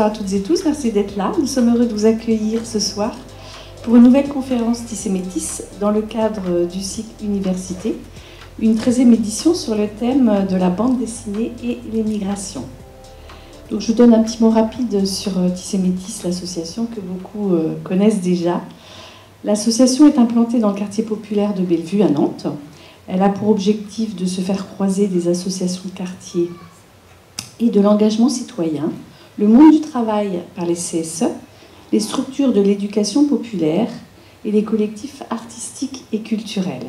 bonsoir à toutes et tous, merci d'être là. Nous sommes heureux de vous accueillir ce soir pour une nouvelle conférence Tissémétis dans le cadre du cycle Université, une 13e édition sur le thème de la bande dessinée et l'émigration. Donc je vous donne un petit mot rapide sur Tissémétis, l'association que beaucoup connaissent déjà. L'association est implantée dans le quartier populaire de Bellevue à Nantes. Elle a pour objectif de se faire croiser des associations de quartier et de l'engagement citoyen, le monde du travail par les CSE, les structures de l'éducation populaire et les collectifs artistiques et culturels.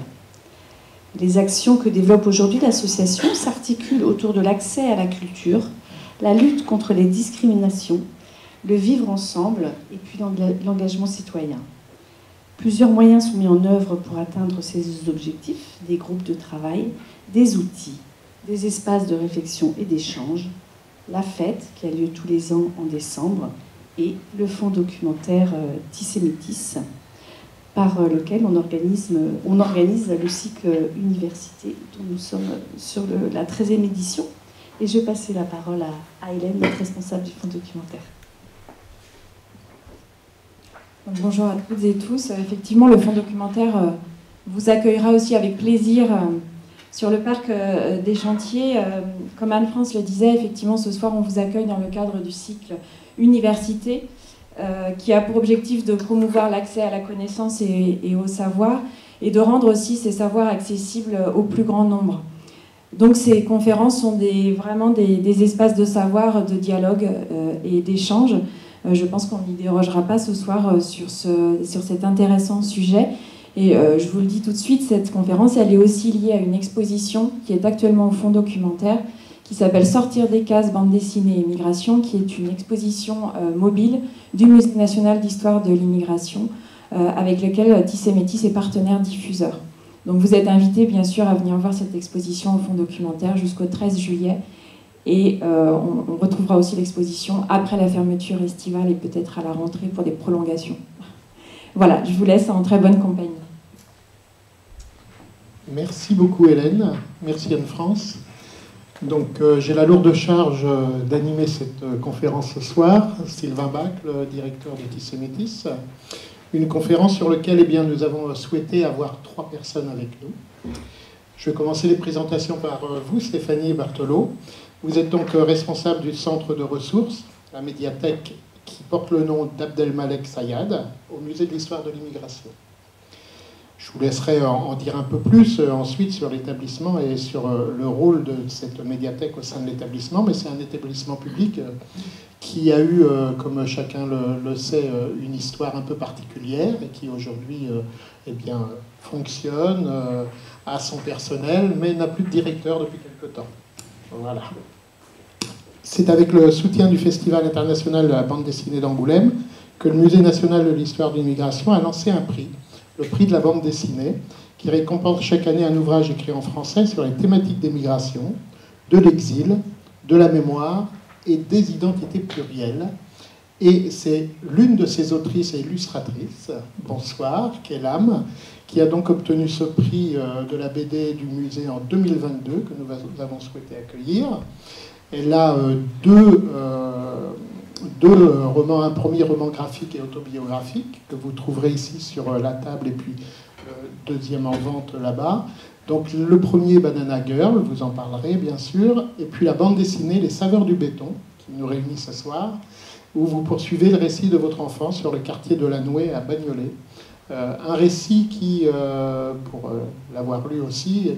Les actions que développe aujourd'hui l'association s'articulent autour de l'accès à la culture, la lutte contre les discriminations, le vivre ensemble et puis l'engagement citoyen. Plusieurs moyens sont mis en œuvre pour atteindre ces objectifs, des groupes de travail, des outils, des espaces de réflexion et d'échange, la fête qui a lieu tous les ans en décembre et le fonds documentaire Tissémétis par lequel on organise le cycle Université dont nous sommes sur la 13e édition. Et je vais passer la parole à Hélène, notre responsable du fonds documentaire. Bonjour à toutes et tous. Effectivement, le fonds documentaire vous accueillera aussi avec plaisir sur le parc des Chantiers. Comme Anne-France le disait, effectivement, ce soir, on vous accueille dans le cadre du cycle Université, qui a pour objectif de promouvoir l'accès à la connaissance et au savoir, et de rendre aussi ces savoirs accessibles au plus grand nombre. Donc ces conférences sont vraiment des espaces de savoir, de dialogue et d'échange. Je pense qu'on n'y dérogera pas ce soir sur cet intéressant sujet. Et je vous le dis tout de suite, cette conférence, elle est aussi liée à une exposition qui est actuellement au fonds documentaire, qui s'appelle « Sortir des cases, bande dessinée et migration », qui est une exposition mobile du Musée national d'histoire de l'immigration, avec lequel Tissémétis est partenaire diffuseur. Donc vous êtes invités, bien sûr, à venir voir cette exposition au fonds documentaire jusqu'au 13 juillet. Et on retrouvera aussi l'exposition après la fermeture estivale et peut-être à la rentrée pour des prolongations. Voilà, je vous laisse en très bonne compagnie. Merci beaucoup Hélène, merci Anne-France. Donc j'ai la lourde charge d'animer cette conférence ce soir. Sylvain Bach, le directeur de Tissémétis. Une conférence sur laquelle nous avons souhaité avoir 3 personnes avec nous. Je vais commencer les présentations par vous, Stéphanie Barthelot. Vous êtes donc responsable du centre de ressources, la médiathèque qui porte le nom d'Abdelmalek Sayad, au musée de l'histoire de l'immigration. Je vous laisserai en dire un peu plus ensuite sur l'établissement et sur le rôle de cette médiathèque au sein de l'établissement, mais c'est un établissement public qui a eu, comme chacun le sait, une histoire un peu particulière et qui aujourd'hui fonctionne, a son personnel, mais n'a plus de directeur depuis quelque temps. Voilà. C'est avec le soutien du Festival international de la bande dessinée d'Angoulême que le Musée national de l'histoire de l'immigration a lancé un prix, le prix de la bande dessinée, qui récompense chaque année un ouvrage écrit en français sur les thématiques des migrations, de l'exil, de la mémoire et des identités plurielles. Et c'est l'une de ces autrices et illustratrices, bonsoir, Kélam, qui a donc obtenu ce prix de la BD du musée en 2022, que nous avons souhaité accueillir. Elle a deux romans, un premier roman graphique et autobiographique, que vous trouverez ici sur la table, et puis le deuxième en vente là-bas. Donc le premier, Banana Girl, vous en parlerez bien sûr, et puis la bande dessinée Les Saveurs du Béton, qui nous réunit ce soir, où vous poursuivez le récit de votre enfance sur le quartier de la Nouée à Bagnolet. Un récit qui, pour l'avoir lu aussi,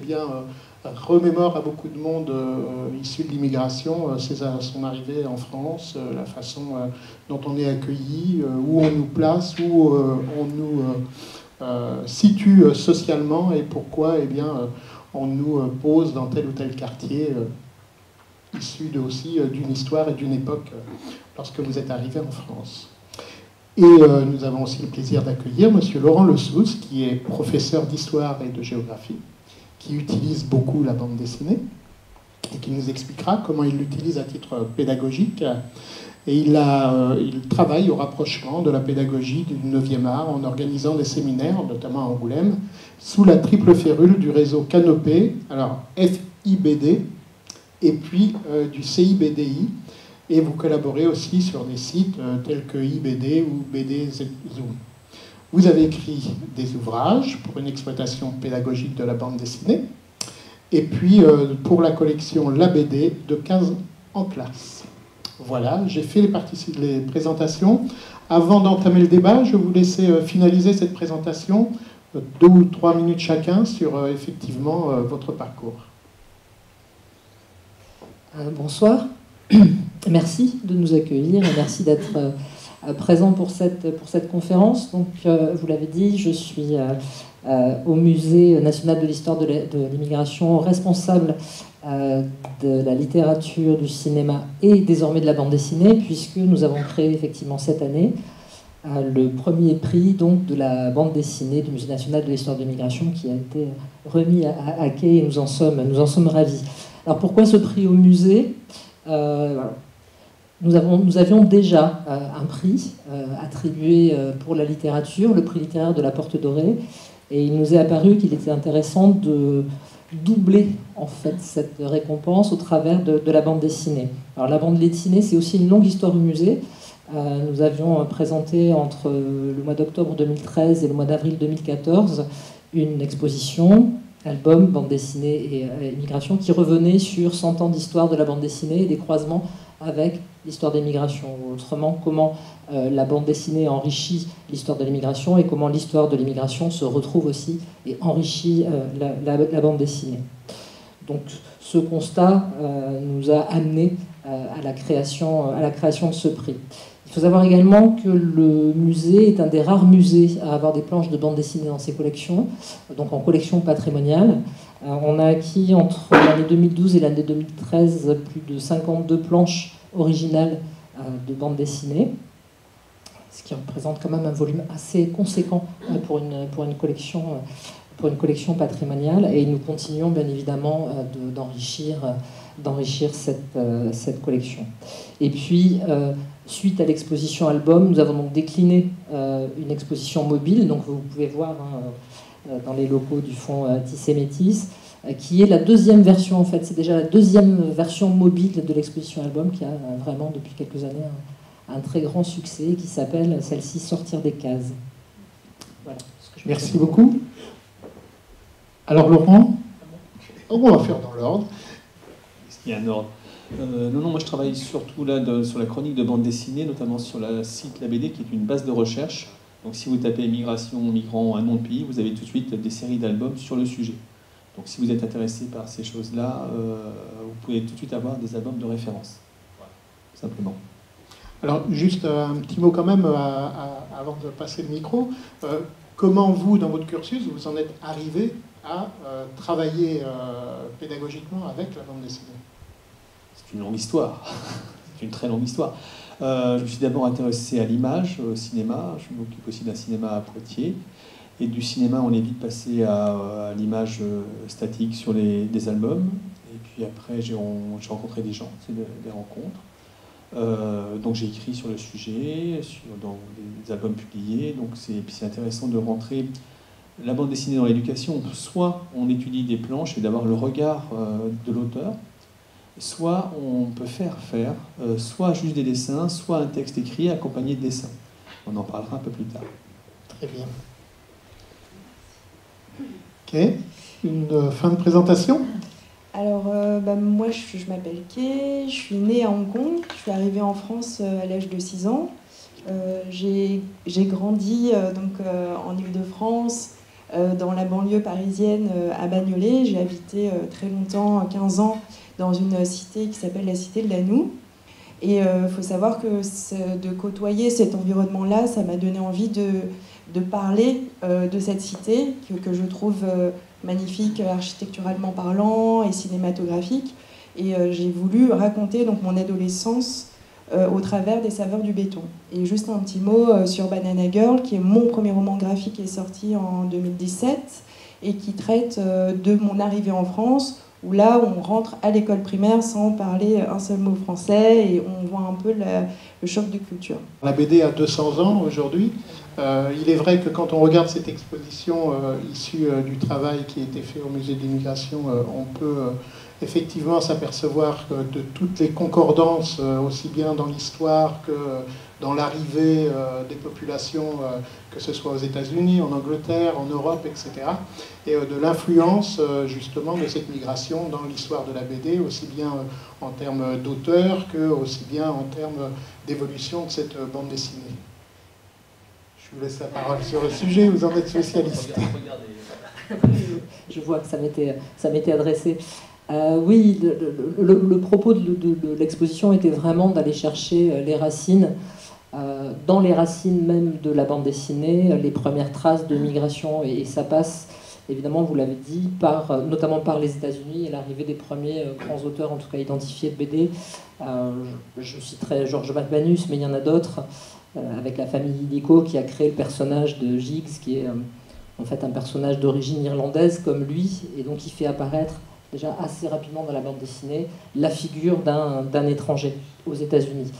remémore à beaucoup de monde issu de l'immigration son arrivée en France, la façon dont on est accueilli, où on nous place, où on nous situe socialement et pourquoi on nous pose dans tel ou tel quartier issu aussi d'une histoire et d'une époque lorsque vous êtes arrivé en France. Et nous avons aussi le plaisir d'accueillir M. Laurent Lessousse, qui est professeur d'histoire et de géographie, qui utilise beaucoup la bande dessinée et qui nous expliquera comment il l'utilise à titre pédagogique. Et il travaille au rapprochement de la pédagogie du 9e art en organisant des séminaires, notamment à Angoulême, sous la triple férule du réseau Canopé, alors FIBD, et puis du CIBDI, et vous collaborez aussi sur des sites tels que iBD ou BD Zoom. Vous avez écrit des ouvrages pour une exploitation pédagogique de la bande dessinée, et puis pour la collection La BD de 15 en classe. Voilà, j'ai fait les présentations. Avant d'entamer le débat, je vais vous laisser finaliser cette présentation, 2 ou 3 minutes chacun, sur effectivement votre parcours. Bonsoir, merci de nous accueillir et merci d'être présent pour cette conférence. Donc, vous l'avez dit, je suis au Musée national de l'histoire de l'immigration, responsable de la littérature, du cinéma et désormais de la bande dessinée, puisque nous avons créé effectivement cette année le premier prix donc, de la bande dessinée du Musée national de l'histoire de l'immigration qui a été remis à Quai et nous en sommes ravis. Alors pourquoi ce prix au musée? Nous avions déjà un prix attribué pour la littérature, le prix littéraire de la Porte Dorée, et il nous est apparu qu'il était intéressant de doubler en fait cette récompense au travers de la bande dessinée. Alors la bande dessinée, c'est aussi une longue histoire du musée. Nous avions présenté entre le mois d'octobre 2013 et le mois d'avril 2014 une exposition, album, bande dessinée et immigration, qui revenait sur 100 ans d'histoire de la bande dessinée et des croisements avec l'histoire des migrations. Autrement, comment la bande dessinée enrichit l'histoire de l'immigration et comment l'histoire de l'immigration se retrouve aussi et enrichit la bande dessinée. Donc ce constat nous a amené à la création de ce prix. Il faut savoir également que le musée est un des rares musées à avoir des planches de bande dessinée dans ses collections, donc en collection patrimoniale. On a acquis entre l'année 2012 et l'année 2013 plus de 52 planches originales de bande dessinée, ce qui représente quand même un volume assez conséquent pour une collection patrimoniale. Et nous continuons bien évidemment d'enrichir cette collection. Et puis, suite à l'exposition album, nous avons donc décliné une exposition mobile, donc vous pouvez voir dans les locaux du fonds Tissé Métis, qui est la deuxième version en fait, c'est déjà la deuxième version mobile de l'exposition album qui a vraiment depuis quelques années un très grand succès, qui s'appelle celle-ci Sortir des cases. Voilà. Merci beaucoup. Alors Laurent, on va faire dans l'ordre. Il y a un ordre. Non, moi je travaille surtout là sur la chronique de bande dessinée, notamment sur le site La BD, qui est une base de recherche. Donc si vous tapez migration, migrants, un nom de pays, vous avez tout de suite des séries d'albums sur le sujet. Donc si vous êtes intéressé par ces choses-là, vous pouvez tout de suite avoir des albums de référence. Voilà, simplement. Alors juste un petit mot quand même avant de passer le micro. Comment vous, dans votre cursus, vous en êtes arrivé à travailler pédagogiquement avec la bande dessinée? C'est une longue histoire, c'est une très longue histoire. Je me suis d'abord intéressé à l'image, au cinéma. Je m'occupe aussi d'un cinéma à Poitiers. Et du cinéma, on est vite passé à l'image statique sur des albums. Et puis après, j'ai rencontré des gens, c'est des rencontres. Donc j'ai écrit sur le sujet, dans des albums publiés. Donc c'est intéressant de rentrer la bande dessinée dans l'éducation. Soit on étudie des planches et d'avoir le regard de l'auteur, soit on peut faire soit juste des dessins, soit un texte écrit accompagné de dessins. On en parlera un peu plus tard. Très bien. Ok. Une fin de présentation? Alors, moi, je m'appelle Kay, je suis née à Hong Kong, je suis arrivée en France à l'âge de 6 ans. J'ai grandi en Île-de-France, dans la banlieue parisienne, à Bagnolet. J'ai habité très longtemps, 15 ans, dans une cité qui s'appelle la cité de Lannou. Et il faut savoir que de côtoyer cet environnement-là, ça m'a donné envie de parler de cette cité que je trouve magnifique, architecturalement parlant et cinématographique. Et j'ai voulu raconter donc mon adolescence au travers des saveurs du béton. Et juste un petit mot sur Banana Girl, qui est mon premier roman graphique qui est sorti en 2017 et qui traite de mon arrivée en France, où là on rentre à l'école primaire sans parler un seul mot français et on voit un peu le choc de culture. La BD a 200 ans aujourd'hui. Il est vrai que quand on regarde cette exposition issue du travail qui a été fait au musée de l'immigration, on peut effectivement s'apercevoir de toutes les concordances, aussi bien dans l'histoire que dans l'arrivée des populations, que ce soit aux États-Unis, en Angleterre, en Europe, etc. Et de l'influence justement de cette migration dans l'histoire de la BD, aussi bien en termes d'auteur que aussi bien en termes d'évolution de cette bande dessinée. Je vous laisse la parole sur le sujet, vous en êtes spécialiste. Je vois que ça m'était adressé. Oui, le propos de l'exposition était vraiment d'aller chercher les racines, dans les racines même de la bande dessinée, les premières traces de migration, et ça passe, évidemment, vous l'avez dit, notamment par les États-Unis et l'arrivée des premiers grands auteurs, en tout cas identifiés de BD. Je citerai George McManus, mais il y en a d'autres, avec la famille Illico qui a créé le personnage de Giggs, qui est en fait un personnage d'origine irlandaise comme lui, et donc il fait apparaître déjà assez rapidement dans la bande dessinée la figure d'un étranger aux États-Unis.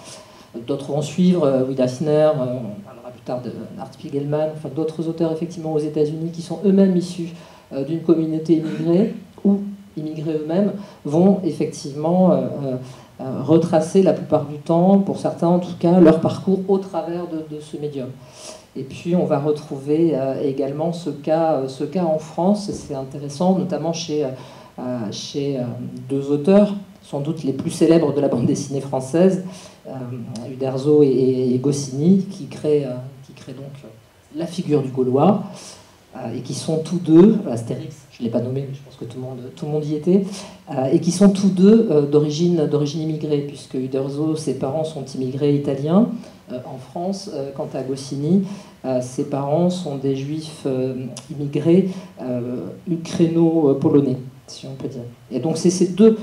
D'autres vont suivre, Will Eisner, on parlera plus tard d'Art Spiegelman, enfin d'autres auteurs effectivement aux États-Unis qui sont eux-mêmes issus d'une communauté immigrée ou immigrés eux-mêmes, vont effectivement retracer la plupart du temps, pour certains en tout cas, leur parcours au travers de ce médium. Et puis on va retrouver également ce cas en France, c'est intéressant, notamment chez deux auteurs, sans doute les plus célèbres de la bande dessinée française, Uderzo et Goscinny, qui créent donc la figure du Gaulois, et qui sont tous deux, Astérix, je ne l'ai pas nommé, mais je pense que tout le monde y était, et qui sont tous deux d'origine immigrée, puisque Uderzo, ses parents sont immigrés italiens en France, quant à Goscinny, ses parents sont des juifs immigrés ukraino-polonais, si on peut dire. Et donc c'est ces deux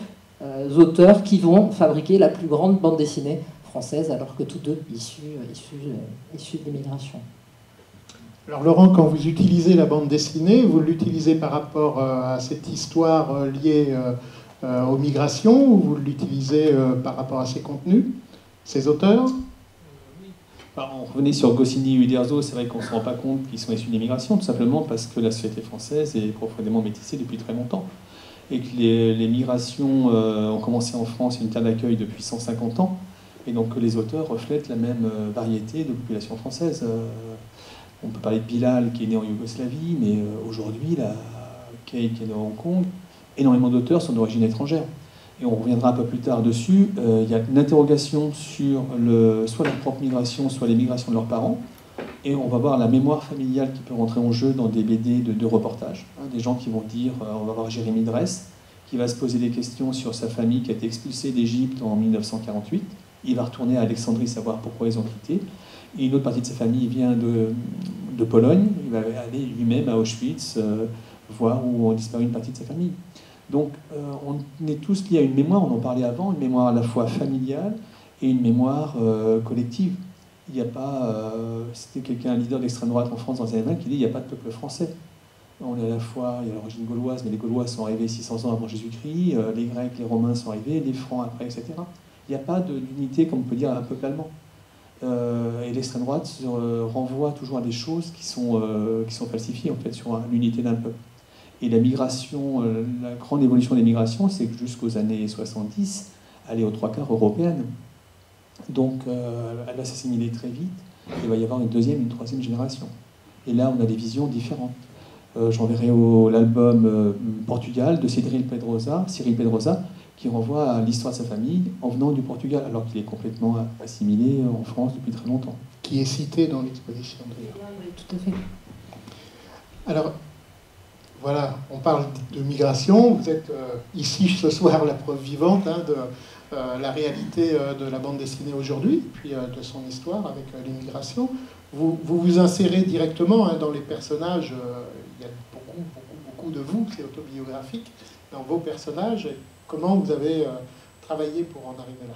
auteurs qui vont fabriquer la plus grande bande dessinée française, alors que tous deux issus de l'immigration. Alors Laurent, quand vous utilisez la bande dessinée, vous l'utilisez par rapport à cette histoire liée aux migrations, ou vous l'utilisez par rapport à ses contenus, ses auteurs? On revenait sur Goscinny et Uderzo, c'est vrai qu'on ne se rend pas compte qu'ils sont issus de l'immigration, tout simplement parce que la société française est profondément métissée depuis très longtemps. Et que les migrations ont commencé en France, une terre d'accueil depuis 150 ans, et donc que les auteurs reflètent la même variété de population française. On peut parler de Bilal qui est né en Yougoslavie, mais aujourd'hui, Kay qui est né à Hong Kong, énormément d'auteurs sont d'origine étrangère. Et on reviendra un peu plus tard dessus. Il y a une interrogation sur soit leur propre migration, soit les migrations de leurs parents. Et on va voir la mémoire familiale qui peut rentrer en jeu dans des BD de reportage. Des gens qui vont dire, on va voir Jérémy Dress, qui va se poser des questions sur sa famille qui a été expulsée d'Égypte en 1948. Il va retourner à Alexandrie savoir pourquoi ils ont quitté. Et une autre partie de sa famille vient de Pologne. Il va aller lui-même à Auschwitz, voir où a disparu une partie de sa famille. Donc on est tous liés à une mémoire, on en parlait avant, une mémoire à la fois familiale et une mémoire collective. Il n'y a pas, c'était un leader d'extrême droite en France dans les années 20 qui dit il n'y a pas de peuple français. On est à la fois, il y a l'origine gauloise, mais les Gaulois sont arrivés 600 ans avant Jésus-Christ, les Grecs, les Romains sont arrivés, les Francs après, etc. Il n'y a pas d'unité, comme on peut dire, à un peuple allemand. Et l'extrême droite renvoie toujours à des choses qui sont falsifiées, en fait, sur l'unité d'un peuple. Et la migration, la grande évolution des migrations, c'est que jusqu'aux années 70, elle est aux 3/4 européenne. Donc elle va s'assimiler très vite, il va y avoir une deuxième, une troisième génération. Et là, on a des visions différentes. J'enverrai l'album Portugal de Cyril Pedrosa, qui renvoie à l'histoire de sa famille en venant du Portugal, alors qu'il est complètement assimilé en France depuis très longtemps. Qui est cité dans l'exposition d'ailleurs. Oui, tout à fait. Alors, voilà, on parle de migration. Vous êtes ici ce soir la preuve vivante de la réalité de la bande dessinée aujourd'hui, puis de son histoire avec l'immigration. Vous insérez directement dans les personnages. Il y a beaucoup de vous, c'est autobiographique, dans vos personnages. Comment vous avez travaillé pour en arriver là?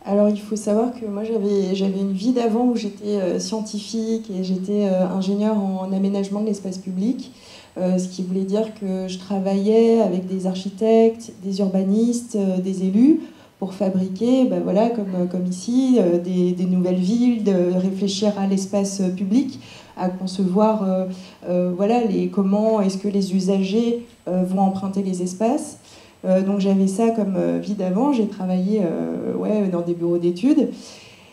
Alors il faut savoir que moi j'avais une vie d'avant où j'étais scientifique et j'étais ingénieure en aménagement de l'espace public. Ce qui voulait dire que je travaillais avec des architectes, des urbanistes, des élus pour fabriquer, voilà, comme ici, des nouvelles villes, de réfléchir à l'espace public, à concevoir voilà, comment est-ce que les usagers vont emprunter les espaces. Donc j'avais ça comme vie d'avant. J'ai travaillé dans des bureaux d'études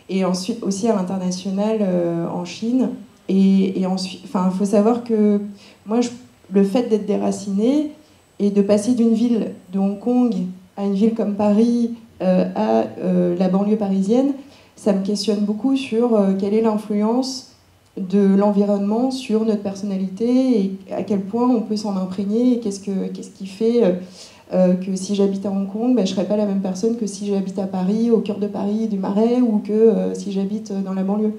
et ensuite aussi à l'international en Chine. Et ensuite, il faut savoir que moi, le fait d'être déracinée et de passer d'une ville de Hong Kong à une ville comme Paris, à la banlieue parisienne, ça me questionne beaucoup sur quelle est l'influence de l'environnement sur notre personnalité et à quel point on peut s'en imprégner et qu'est-ce qui fait que si j'habite à Hong Kong, je ne serais pas la même personne que si j'habite à Paris, au cœur de Paris, du Marais, ou que si j'habite dans la banlieue.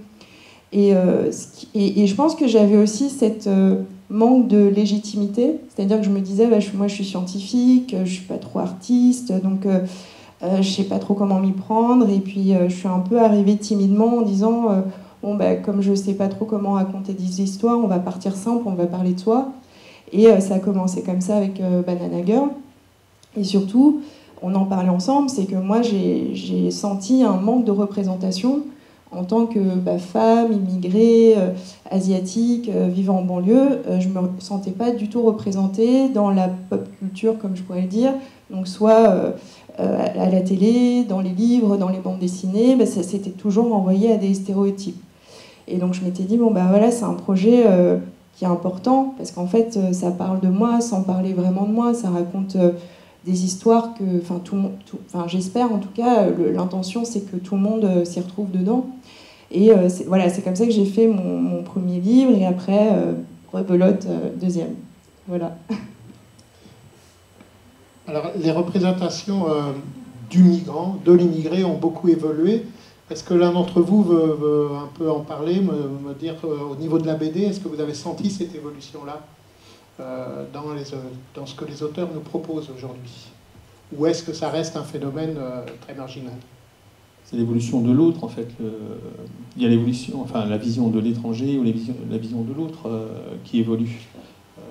Et je pense que j'avais aussi cette manque de légitimité, c'est-à-dire que je me disais, moi je suis scientifique, je ne suis pas trop artiste, donc je ne sais pas trop comment m'y prendre, et puis je suis un peu arrivée timidement en disant, comme je ne sais pas trop comment raconter des histoires, on va partir simple, on va parler de soi. Et ça a commencé comme ça avec Banana Girl. Et surtout, on en parlait ensemble, c'est que moi j'ai senti un manque de représentation en tant que femme, immigrée, asiatique, vivant en banlieue. Je ne me sentais pas du tout représentée dans la pop culture, comme je pourrais le dire. Donc soit à la télé, dans les livres, dans les bandes dessinées, c'était toujours renvoyé à des stéréotypes. Et donc je m'étais dit, c'est un projet qui est important, parce qu'en fait, ça parle de moi sans parler vraiment de moi, ça raconte des histoires que, j'espère en tout cas, l'intention c'est que tout le monde s'y retrouve dedans. Et c'est comme ça que j'ai fait mon premier livre, et après, Rebelote, deuxième. Voilà. Alors, les représentations du migrant, de l'immigré ont beaucoup évolué. Est-ce que l'un d'entre vous veut un peu en parler, me dire au niveau de la BD, est-ce que vous avez senti cette évolution-là dans ce que les auteurs nous proposent aujourd'hui? Ou est-ce que ça reste un phénomène très marginal? C'est l'évolution de l'autre, en fait. Il y a l'évolution, la vision de l'étranger ou la vision de l'autre qui évolue.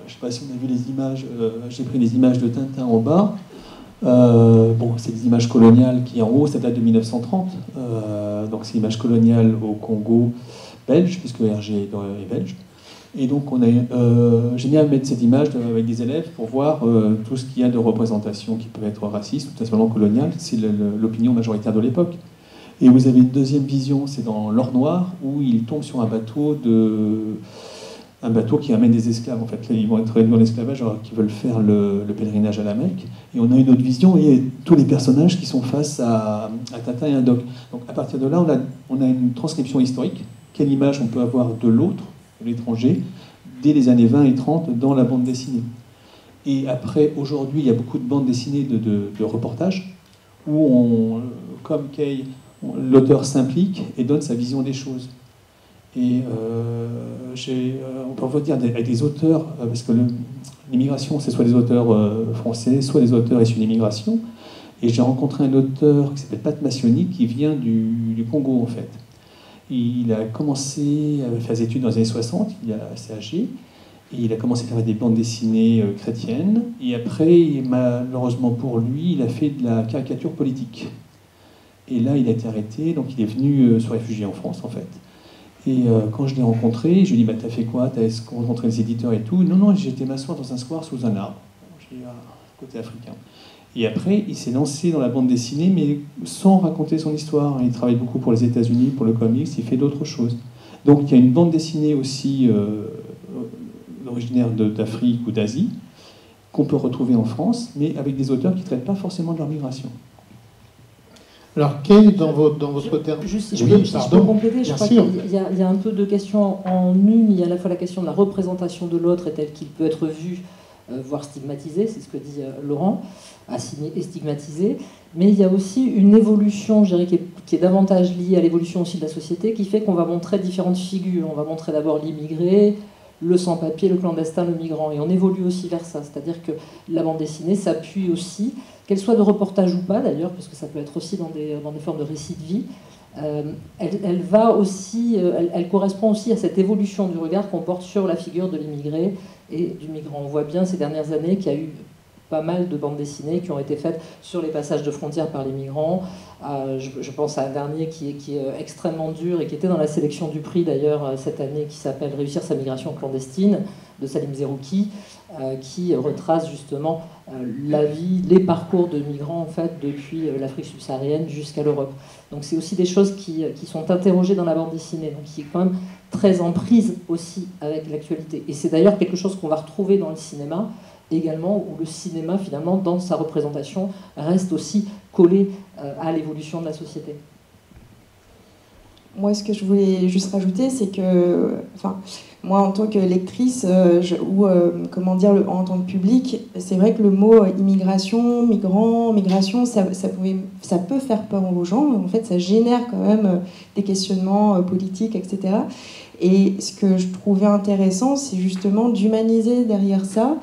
Je ne sais pas si on a vu les images, j'ai pris les images de Tintin en bas. C'est des images coloniales qui, en haut, ça date de 1930. Donc, c'est l'image coloniale au Congo belge, puisque Hergé est belge. Et donc, j'ai mis à mettre cette image avec des élèves pour voir tout ce qu'il y a de représentation qui peut être raciste ou tout simplement coloniale. C'est l'opinion majoritaire de l'époque. Et vous avez une deuxième vision, c'est dans l'or noir, où ils tombent sur un bateau qui amène des esclaves. En fait, ils vont être réduits en esclavage alors qu'ils veulent faire le pèlerinage à la Mecque. Et on a une autre vision, et il y a tous les personnages qui sont face à Tintin et un doc. Donc à partir de là, on a une transcription historique. Quelle image on peut avoir de l'autre, de l'étranger, dès les années 20 et 30 dans la bande dessinée. Et après, aujourd'hui, il y a beaucoup de bandes dessinées de reportages, où comme Kay, l'auteur s'implique et donne sa vision des choses. Et on peut dire avec des auteurs, parce que l'immigration, c'est soit des auteurs français, soit des auteurs issus d'immigration. Et j'ai rencontré un auteur qui s'appelle Pat Massioni, qui vient du Congo, en fait. Il a commencé à faire des études dans les années 60, il est assez âgé, et il a commencé à faire des bandes dessinées chrétiennes. Et après, malheureusement pour lui, il a fait de la caricature politique. Et là, il a été arrêté, donc il est venu se réfugier en France, en fait. Et quand je l'ai rencontré, je lui ai dit, t'as fait quoi? T'as rencontré les éditeurs et tout? Non, j'étais m'asseoir dans un square sous un arbre. J'ai un côté africain. Et après, il s'est lancé dans la bande dessinée, mais sans raconter son histoire. Il travaille beaucoup pour les États-Unis, pour le comics, il fait d'autres choses. Donc il y a une bande dessinée aussi originaire d'Afrique ou d'Asie, qu'on peut retrouver en France, mais avec des auteurs qui ne traitent pas forcément de leur migration. Alors, Kay, dans votre terme... Juste, je peux compléter, je crois qu'il y a un peu de questions en une. Il y a à la fois la question de la représentation de l'autre et tel qu'il peut être vu, voire stigmatisé, c'est ce que dit Laurent, assigné et stigmatisé. Mais il y a aussi une évolution, je dirais, qui est davantage liée à l'évolution aussi de la société, qui fait qu'on va montrer différentes figures. On va montrer d'abord l'immigré, le sans-papier, le clandestin, le migrant. Et on évolue aussi vers ça. C'est-à-dire que la bande dessinée s'appuie aussi, qu'elle soit de reportage ou pas d'ailleurs, parce que ça peut être aussi dans des formes de récits de vie, elle correspond aussi à cette évolution du regard qu'on porte sur la figure de l'immigré et du migrant. On voit bien ces dernières années qu'il y a eu pas mal de bandes dessinées qui ont été faites sur les passages de frontières par les migrants. Je pense à un dernier qui est extrêmement dur et qui était dans la sélection du prix d'ailleurs cette année, qui s'appelle Réussir sa migration clandestine, de Salim Zerouki, qui retrace justement la vie, les parcours de migrants en fait depuis l'Afrique subsaharienne jusqu'à l'Europe. Donc c'est aussi des choses qui sont interrogées dans la bande dessinée, donc qui est quand même très en prise aussi avec l'actualité. Et c'est d'ailleurs quelque chose qu'on va retrouver dans le cinéma également, où le cinéma finalement dans sa représentation reste aussi collé à l'évolution de la société. Moi, ce que je voulais juste rajouter, c'est que, enfin, moi, en tant que lectrice, comment dire, en tant que public, c'est vrai que le mot immigration, migrant, migration, ça peut faire peur aux gens. En fait, ça génère quand même des questionnements politiques, etc. Et ce que je trouvais intéressant, c'est justement d'humaniser derrière ça,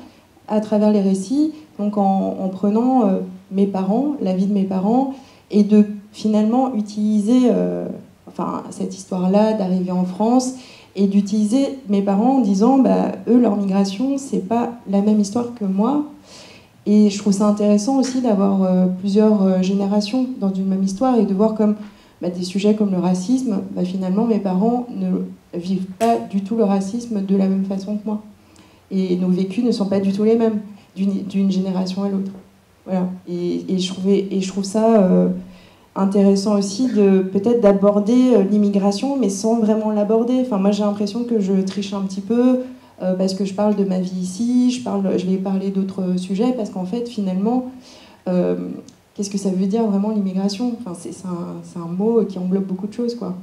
à travers les récits, donc en prenant mes parents, la vie de mes parents, et de finalement utiliser cette histoire-là d'arriver en France, et d'utiliser mes parents en disant eux, leur migration, c'est pas la même histoire que moi. Et je trouve ça intéressant aussi d'avoir plusieurs générations dans une même histoire, et de voir comme des sujets comme le racisme, finalement mes parents ne vivent pas du tout le racisme de la même façon que moi. Et nos vécus ne sont pas du tout les mêmes d'une génération à l'autre. Voilà. Et je trouve ça intéressant aussi peut-être d'aborder l'immigration, mais sans vraiment l'aborder. Enfin, moi, j'ai l'impression que je triche un petit peu parce que je parle de ma vie ici, je vais parler d'autres sujets, parce qu'en fait, finalement, qu'est-ce que ça veut dire vraiment l'immigration ? Enfin, c'est un mot qui englobe beaucoup de choses, quoi.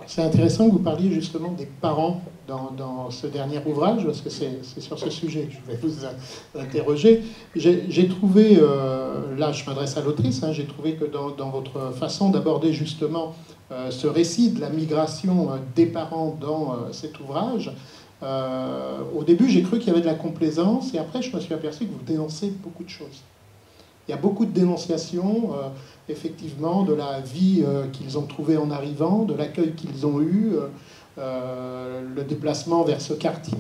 C'est intéressant que vous parliez justement des parents dans ce dernier ouvrage, parce que c'est sur ce sujet que je vais vous interroger. J'ai trouvé, là je m'adresse à l'autrice, j'ai trouvé que dans votre façon d'aborder justement ce récit de la migration des parents dans cet ouvrage, au début j'ai cru qu'il y avait de la complaisance, et après je me suis aperçu que vous dénoncez beaucoup de choses. Il y a beaucoup de dénonciations, effectivement, de la vie qu'ils ont trouvée en arrivant, de l'accueil qu'ils ont eu, le déplacement vers ce quartier,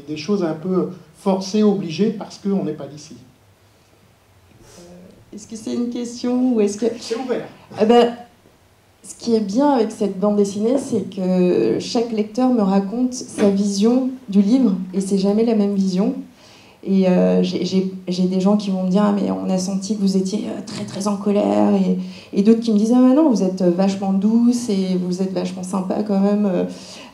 des choses un peu forcées, obligées, parce qu'on n'est pas d'ici. Est-ce que c'est une question ou est-ce que... C'est ouvert. Ce qui est bien avec cette bande dessinée, c'est que chaque lecteur me raconte sa vision du livre, et c'est jamais la même vision. Et j'ai des gens qui vont me dire mais on a senti que vous étiez très très en colère, et d'autres qui me disent mais non, vous êtes vachement douce et vous êtes vachement sympa quand même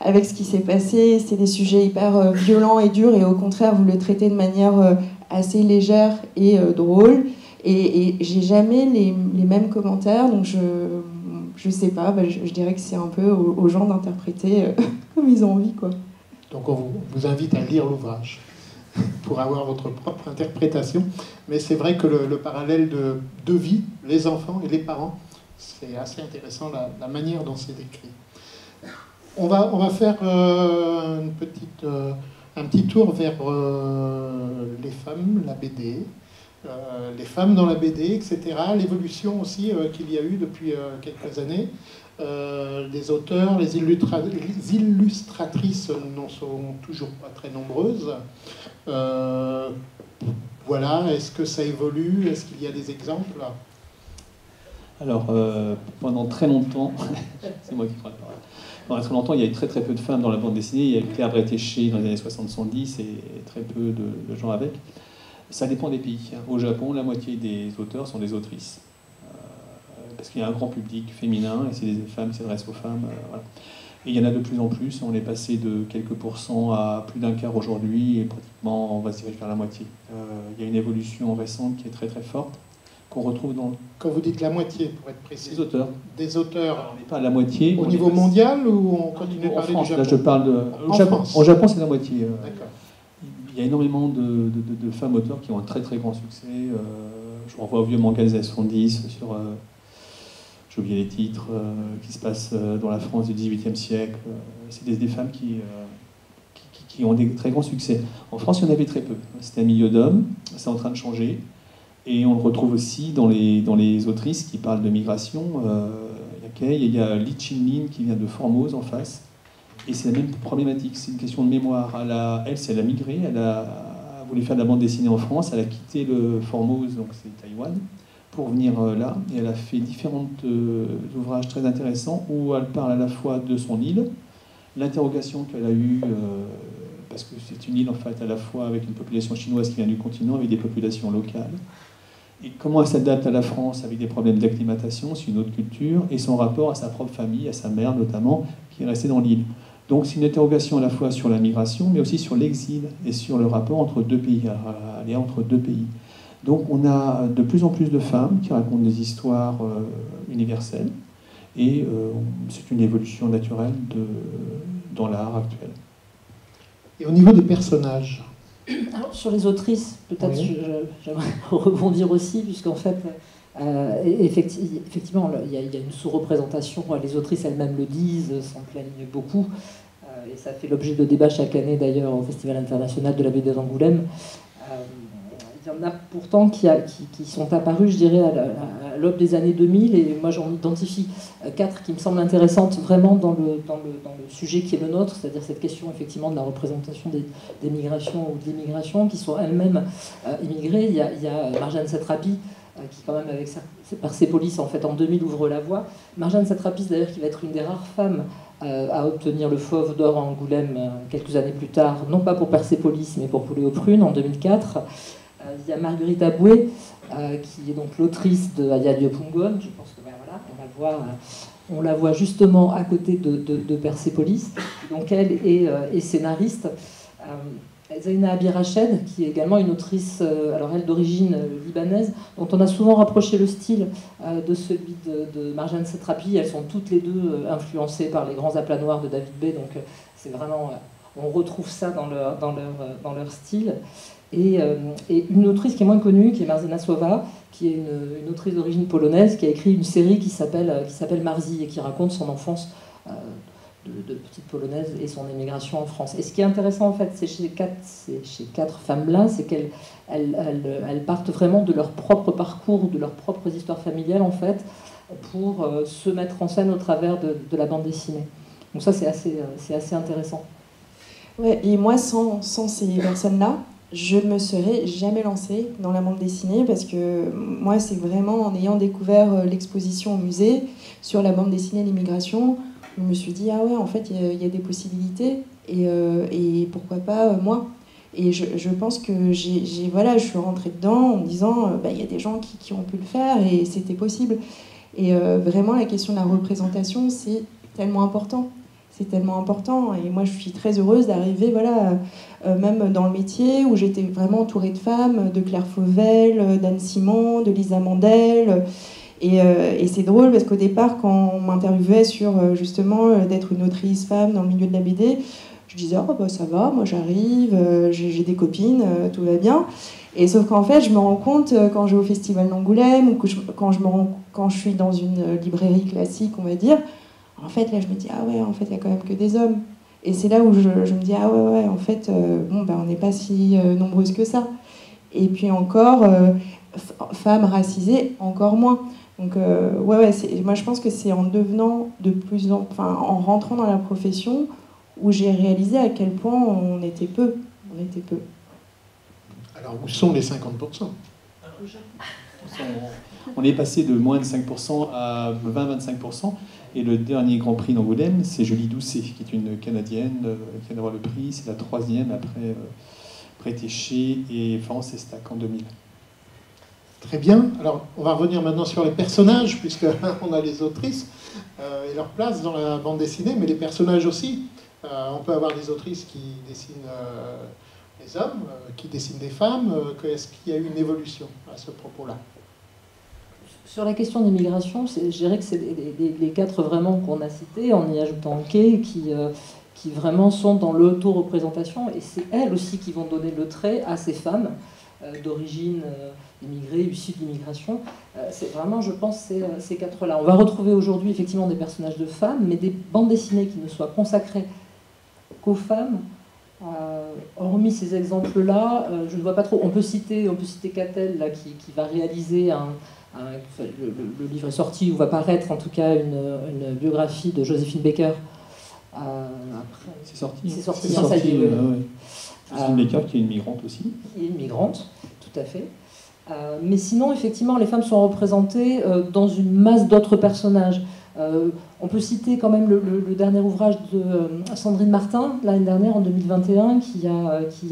avec ce qui s'est passé, c'est des sujets hyper violents et durs, et au contraire vous le traitez de manière assez légère et drôle, et j'ai jamais les mêmes commentaires, donc je sais pas, je dirais que c'est un peu aux gens d'interpréter comme ils ont envie, quoi. Donc on vous invite à lire l'ouvrage pour avoir votre propre interprétation. Mais c'est vrai que le parallèle de deux vies, les enfants et les parents, c'est assez intéressant la manière dont c'est décrit. On va faire un petit tour vers les femmes, la BD, les femmes dans la BD, etc. L'évolution aussi qu'il y a eu depuis quelques années. Les auteurs, les illustratrices n'en sont toujours pas très nombreuses. Voilà, est-ce que ça évolue? Est-ce qu'il y a des exemples? Alors, pendant très longtemps, c'est moi qui prends la parole. Pendant très longtemps, il y a eu très très peu de femmes dans la bande dessinée. Il y a eu Claire Bretéché dans les années 70 et très peu de gens avec. Ça dépend des pays. Au Japon, la moitié des auteurs sont des autrices. Parce qu'il y a un grand public féminin, et c'est des femmes qui s'adressent aux femmes. Voilà. Et il y en a de plus en plus. On est passé de quelques pourcents à plus d'un quart aujourd'hui, et pratiquement on va se diriger vers la moitié. Il y a une évolution récente qui est très très forte, qu'on retrouve dans... Quand vous dites la moitié, pour être précis. Des auteurs. Des auteurs. Alors, on n'est pas à la moitié. Au niveau mondial, ou on continue de parler France, du Japon? là je parle de... France. Au Japon, c'est la moitié. D'accord. Il y a énormément de femmes auteurs qui ont un très très grand succès. Je renvoie au vieux manga des années 70 sur... j'ai oublié les titres, qui se passent dans la France du XVIIIe siècle. C'est des femmes qui ont des très grands succès. En France, il y en avait très peu. C'était un milieu d'hommes, c'est en train de changer. Et on le retrouve aussi dans les autrices qui parlent de migration. Il y a Li Chinlin qui vient de Formose en face. Et c'est la même problématique, c'est une question de mémoire. Elle a migré, elle a voulait faire de la bande dessinée en France. Elle a quitté le Formose, donc c'est Taïwan, pour venir là. Et elle a fait différents ouvrages très intéressants où elle parle à la fois de son île, l'interrogation qu'elle a eue, parce que c'est une île en fait à la fois avec une population chinoise qui vient du continent, avec des populations locales, et comment elle s'adapte à la France avec des problèmes d'acclimatation, c'est une autre culture, et son rapport à sa propre famille, à sa mère notamment, qui est restée dans l'île. Donc c'est une interrogation à la fois sur la migration, mais aussi sur l'exil et sur le rapport entre deux pays, aller entre deux pays. Donc on a de plus en plus de femmes qui racontent des histoires universelles, et c'est une évolution naturelle dans l'art actuel. Et au niveau des personnages? Alors, sur les autrices, peut-être oui. J'aimerais rebondir aussi, puisqu'en fait, effectivement, il y a une sous-représentation. Les autrices elles-mêmes le disent, s'en plaignent beaucoup. Et ça fait l'objet de débats chaque année, d'ailleurs, au Festival international de la BD d'Angoulême. Il y en a pourtant qui sont apparus, je dirais, à l'aube des années 2000, et moi j'en identifie 4 qui me semblent intéressantes vraiment dans le sujet qui est le nôtre, c'est-à-dire cette question effectivement de la représentation des migrations ou de l'immigration, qui sont elles-mêmes immigrées. Il y a Marjane Satrapi, qui quand même avec Persépolis en fait en 2000 ouvre la voie. Marjane Satrapi d'ailleurs qui va être une des rares femmes à obtenir le Fauve d'or à Angoulême quelques années plus tard, non pas pour Persépolis mais pour Poulet aux prunes en 2004. Il y a Marguerite Aboué, qui est donc l'autrice de Aya Diop-Ungon. Je pense que voilà, on la voit justement à côté de Persépolis. Donc elle est scénariste. Zaina Abirached, qui est également une autrice, alors elle d'origine libanaise, dont on a souvent rapproché le style de celui de Marjane Satrapi. Elles sont toutes les deux influencées par les grands aplats noirs de David Bay. Donc c'est vraiment, on retrouve ça dans leur style. Et une autrice qui est moins connue, qui est Marzena Słowa, qui est une autrice d'origine polonaise, qui a écrit une série qui s'appelle Marzi et qui raconte son enfance de petite polonaise et son émigration en France. Et ce qui est intéressant en fait, c'est chez quatre femmes-là, c'est qu'elles partent vraiment de leur propre parcours, de leurs propres histoires familiales en fait, pour se mettre en scène au travers de la bande dessinée. Donc ça c'est assez intéressant. Ouais, et moi sans ces personnes-là, je ne me serais jamais lancée dans la bande dessinée parce que moi, c'est vraiment en ayant découvert l'exposition au musée sur la bande dessinée et l'immigration, je me suis dit, ah ouais, en fait, il y a des possibilités et pourquoi pas moi. Et je pense que je suis rentrée dedans en me disant, il y a des gens qui ont pu le faire et c'était possible. Et vraiment, la question de la représentation, c'est tellement important. C'est tellement important et moi je suis très heureuse d'arriver même dans le métier où j'étais vraiment entourée de femmes, de Claire Fauvel, d'Anne Simon, de Lisa Mandel et c'est drôle parce qu'au départ quand on m'interviewait sur justement d'être une autrice femme dans le milieu de la BD, je disais ça va, moi j'arrive, j'ai des copines, tout va bien. Et sauf qu'en fait je me rends compte quand je vais au Festival d'Angoulême ou quand je suis dans une librairie classique on va dire, en fait, là, je me dis, ah ouais, en fait, il n'y a quand même que des hommes. Et c'est là où je me dis, ah ouais, en fait, on n'est pas si nombreuses que ça. Et puis encore, femmes racisées, encore moins. Donc, moi, je pense que c'est en devenant en rentrant dans la profession où j'ai réalisé à quel point on était peu. Alors, où sont les 50%? On est passé de moins de 5% à 20-25%. Et le dernier Grand Prix d'Angoulême, c'est Julie Doucet, qui est une Canadienne, qui vient d'avoir le prix. C'est la 3e après Prétéché et Florence Estac en 2000. Très bien. Alors, on va revenir maintenant sur les personnages, puisqu'on a les autrices et leur place dans la bande dessinée, mais les personnages aussi. On peut avoir des autrices qui dessinent les hommes, qui dessinent des femmes. Est-ce qu'il y a eu une évolution à ce propos-là? Sur la question d'immigration, je dirais que c'est les 4 vraiment qu'on a cités, en y ajoutant Kay, qui vraiment sont dans l'auto-représentation, et c'est elles aussi qui vont donner le trait à ces femmes d'origine immigrée, issues de l'immigration. C'est vraiment, je pense, ces 4-là. On va retrouver aujourd'hui effectivement des personnages de femmes, mais des bandes dessinées qui ne soient consacrées qu'aux femmes. Hormis ces exemples-là, je ne vois pas trop. On peut citer Catel là, qui va réaliser le livre est sorti, ou va paraître en tout cas une biographie de Joséphine Baker. C'est sorti. Ça y est, Christine Baker, qui est une migrante aussi. Et une migrante, tout à fait. Mais sinon, effectivement, les femmes sont représentées dans une masse d'autres personnages. On peut citer quand même le dernier ouvrage de Sandrine Martin, l'année dernière, en 2021, qui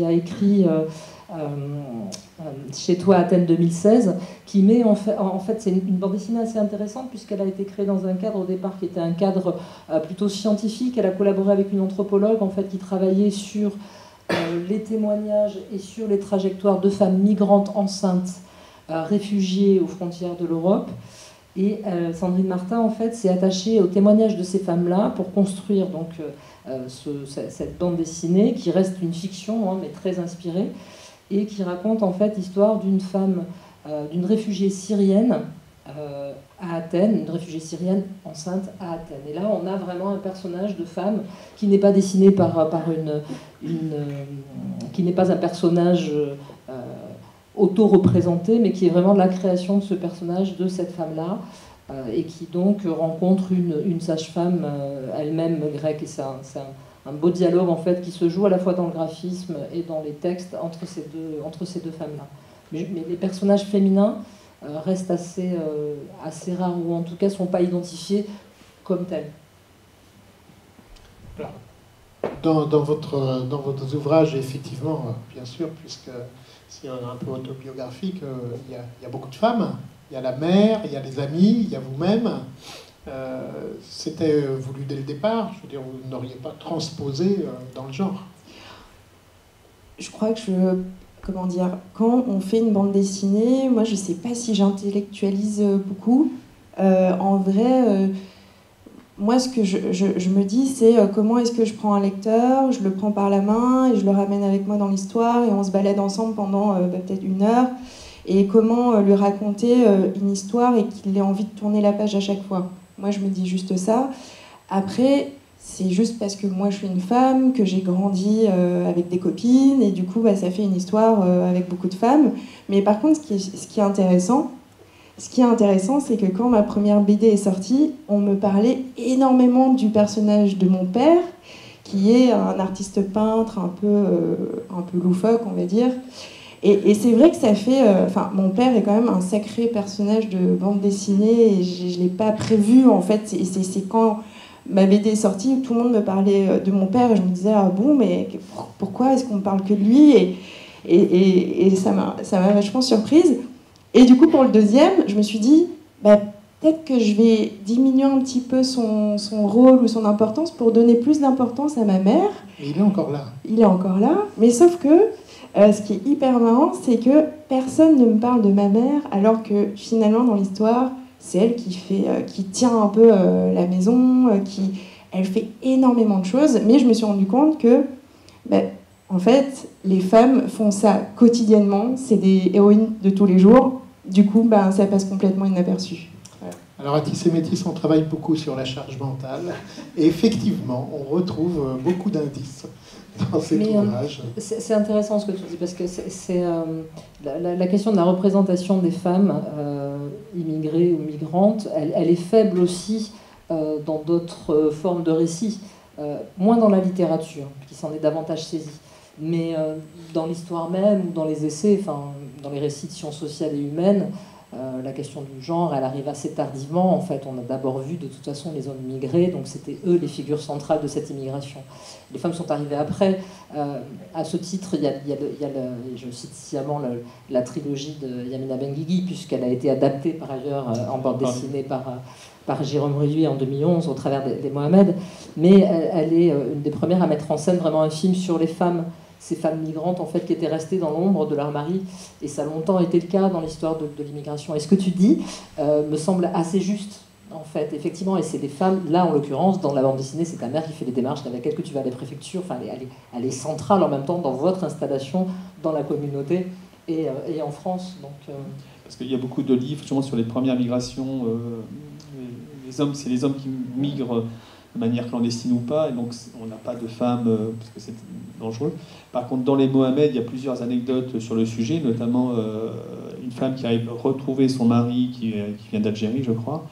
a écrit Chez toi, Athènes 2016, qui met en fait c'est une bande dessinée assez intéressante puisqu'elle a été créée dans un cadre au départ qui était un cadre plutôt scientifique. Elle a collaboré avec une anthropologue en fait qui travaillait sur les témoignages et sur les trajectoires de femmes migrantes enceintes, réfugiées aux frontières de l'Europe. Et Sandrine Martin, en fait, s'est attachée aux témoignages de ces femmes-là pour construire donc, cette bande dessinée qui reste une fiction, hein, mais très inspirée, et qui raconte en fait l'histoire d'une femme, d'une réfugiée syrienne à Athènes, une réfugiée syrienne enceinte à Athènes. Et là, on a vraiment un personnage de femme qui n'est pas dessiné par qui n'est pas un personnage auto-représenté, mais qui est vraiment la création de ce personnage, de cette femme-là, et qui donc rencontre une sage-femme elle-même grecque. Et c'est un beau dialogue en fait qui se joue à la fois dans le graphisme et dans les textes entre ces deux femmes-là. Mais les personnages féminins restent assez rares, ou en tout cas ne sont pas identifiés comme tels. Dans votre ouvrage, effectivement, bien sûr, puisque si on est un peu autobiographique, il y a beaucoup de femmes, il y a la mère, il y a les amis, il y a vous-même. C'était voulu dès le départ, je veux dire, vous n'auriez pas transposé dans le genre. Je crois que comment dire, quand on fait une bande dessinée, moi je ne sais pas si j'intellectualise beaucoup. En vrai, moi ce que je me dis, c'est comment est-ce que je prends un lecteur, je le prends par la main et je le ramène avec moi dans l'histoire et on se balade ensemble pendant peut-être 1 heure, et comment lui raconter une histoire et qu'il ait envie de tourner la page à chaque fois. Moi je me dis juste ça. Après, c'est juste parce que moi je suis une femme, que j'ai grandi avec des copines, et du coup ça fait une histoire avec beaucoup de femmes. Mais par contre, ce qui est intéressant, c'est que quand ma première BD est sortie, on me parlait énormément du personnage de mon père, qui est un artiste peintre un peu loufoque, on va dire. Et c'est vrai que ça fait... mon père est quand même un sacré personnage de bande dessinée, et je ne l'ai pas prévu, en fait. C'est quand ma BD est sortie, tout le monde me parlait de mon père, et je me disais, ah bon, mais pourquoi est-ce qu'on ne parle que de lui? Et ça m'a vachement surprise. Et du coup, pour le deuxième, je me suis dit, peut-être que je vais diminuer un petit peu son rôle ou son importance pour donner plus d'importance à ma mère. Et il est encore là. Il est encore là, mais sauf que ce qui est hyper marrant, c'est que personne ne me parle de ma mère, alors que finalement, dans l'histoire, c'est elle qui tient un peu la maison, elle fait énormément de choses. Mais je me suis rendu compte que, en fait, les femmes font ça quotidiennement, c'est des héroïnes de tous les jours. Du coup, ça passe complètement inaperçu. Voilà. Alors à Tissé Métis, on travaille beaucoup sur la charge mentale, et effectivement, on retrouve beaucoup d'indices dans cet ouvrage. C'est intéressant ce que tu dis, parce que la question de la représentation des femmes immigrées ou migrantes, elle est faible aussi dans d'autres formes de récits, moins dans la littérature, qui s'en est davantage saisie. Mais dans l'histoire même, ou dans les essais, dans les récits de sciences sociales et humaines, la question du genre, elle arrive assez tardivement. En fait, on a d'abord vu de toute façon les hommes immigrés, donc c'était eux les figures centrales de cette immigration. Les femmes sont arrivées après. À ce titre, il y a je cite sciemment la trilogie de Yamina Benguigui, puisqu'elle a été adaptée par ailleurs en bande dessinée par Jérôme Ruy en 2011 au travers des Mohamed. Mais elle est une des premières à mettre en scène vraiment un film sur les femmes, ces femmes migrantes en fait qui étaient restées dans l'ombre de leur mari, et ça a longtemps été le cas dans l'histoire de l'immigration. Et ce que tu dis me semble assez juste en fait, effectivement, et c'est des femmes, là en l'occurrence dans la bande dessinée, c'est ta mère qui fait les démarches, avec elle que tu vas à la préfecture, elle est centrale en même temps dans votre installation dans la communauté et en France. Donc, parce qu'il y a beaucoup de livres justement sur les premières migrations, c'est les hommes qui migrent de manière clandestine ou pas, et donc on n'a pas de femmes parce que c'est dangereux. Par contre, dans les Mohamed, il y a plusieurs anecdotes sur le sujet, notamment une femme qui arrive à retrouver son mari qui vient d'Algérie, je crois,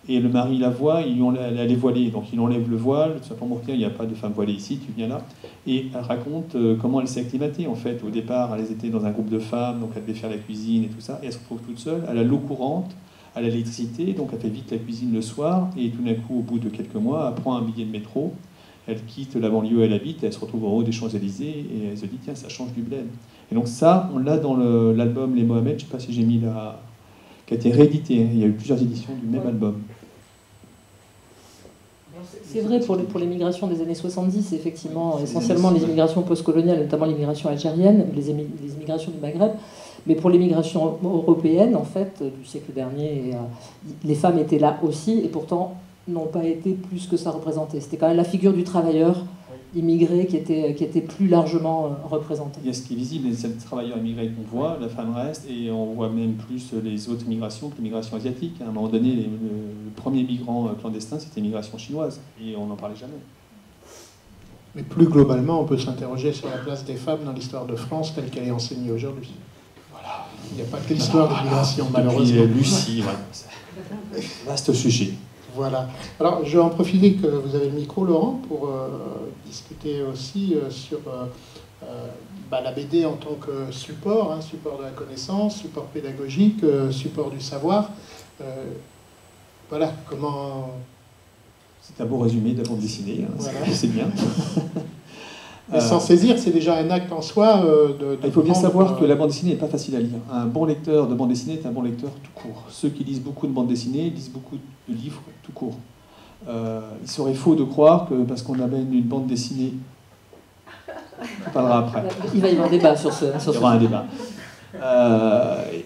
Et le mari la voit, elle est voilée, donc il enlève le voile, tout simplement pour dire il n'y a pas de femme voilée ici, tu viens là. Et elle raconte comment elle s'est acclimatée en fait. Au départ, elles étaient dans un groupe de femmes, donc elle devait faire la cuisine et tout ça, et elle se retrouve toute seule, elle a l'eau courante, elle a l'électricité, donc elle fait vite la cuisine le soir, et tout d'un coup, au bout de quelques mois, elle prend un billet de métro, elle quitte la banlieue où elle habite, elle se retrouve en haut des Champs-Élysées, et elle se dit tiens, ça change du bled. Et donc ça, on l'a dans l'album Les Mohamed, je ne sais pas si j'ai mis là, qui a été réédité, il y a eu plusieurs éditions du même album. C'est vrai pour les migrations des années 70, effectivement, essentiellement les immigrations postcoloniales, notamment l'immigration algérienne, les immigrations du Maghreb, mais pour les migrations européennes, en fait, du siècle dernier, les femmes étaient là aussi, et pourtant n'ont pas été plus que ça représenté. C'était quand même la figure du travailleur immigré qui était plus largement représentée. Il y a ce qui est visible, les travailleurs immigrés qu'on voit, la femme reste, et on voit même plus les autres migrations que les migrations asiatiques. À un moment donné, le premier migrant clandestin, c'était l'immigration chinoise, et on n'en parlait jamais. Mais plus globalement, on peut s'interroger sur la place des femmes dans l'histoire de France telle qu'elle est enseignée aujourd'hui. Voilà. Il n'y a pas que l'histoire de l'immigration, malheureusement. Depuis Lucie, ouais. Vaste sujet. Voilà. Alors, je vais en profiter que vous avez le micro, Laurent, pour discuter aussi sur la BD en tant que support, hein, support de la connaissance, support pédagogique, support du savoir. Voilà, comment... C'est un beau résumé de la bande dessinée, hein, voilà. C'est bien. Mais s'en saisir, c'est déjà un acte en soi. Il faut bien savoir que la bande dessinée n'est pas facile à lire. Un bon lecteur de bande dessinée est un bon lecteur tout court. Ceux qui lisent beaucoup de bande dessinée lisent beaucoup de livres tout court. Il serait faux de croire que parce qu'on amène une bande dessinée, on parlera après. Il va y avoir un débat sur ce. Il y aura un débat.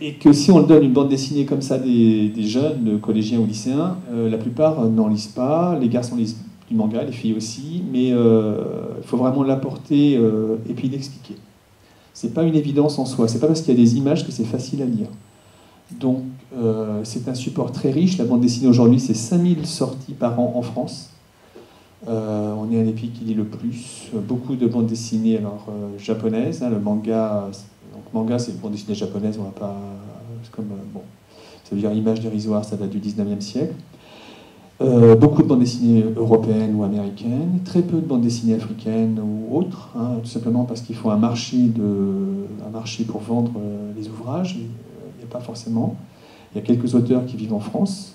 Et que si on donne une bande dessinée comme ça des jeunes, collégiens ou lycéens, la plupart n'en lisent pas. Les garçons lisent du manga, les filles aussi, mais il faut vraiment l'apporter et puis l'expliquer. C'est pas une évidence en soi, c'est pas parce qu'il y a des images que c'est facile à lire. Donc c'est un support très riche. La bande dessinée aujourd'hui, c'est 5000 sorties par an en France. On est un des pays qui lit le plus. Beaucoup de bandes dessinées japonaises, hein, le manga. Donc manga, c'est une bande dessinée japonaise, on va pas... C'est comme, bon, ça veut dire image dérisoire, ça date du 19e siècle. Beaucoup de bandes dessinées européennes ou américaines, très peu de bandes dessinées africaines ou autres, hein, tout simplement parce qu'il faut un marché pour vendre les ouvrages. Il n'y a pas forcément. Il y a quelques auteurs qui vivent en France.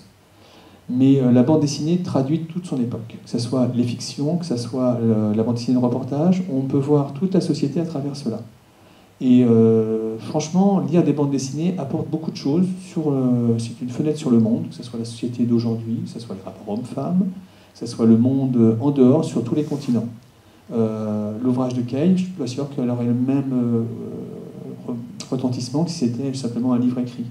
Mais la bande dessinée traduit toute son époque, que ce soit les fictions, que ce soit la bande dessinée de reportage. On peut voir toute la société à travers cela. Et franchement, lire des bandes dessinées apporte beaucoup de choses. C'est une fenêtre sur le monde, que ce soit la société d'aujourd'hui, que ce soit les rapports hommes-femmes, que ce soit le monde en dehors, sur tous les continents. L'ouvrage de Cage, je suis sûr qu'elle aurait le même retentissement que si c'était simplement un livre écrit.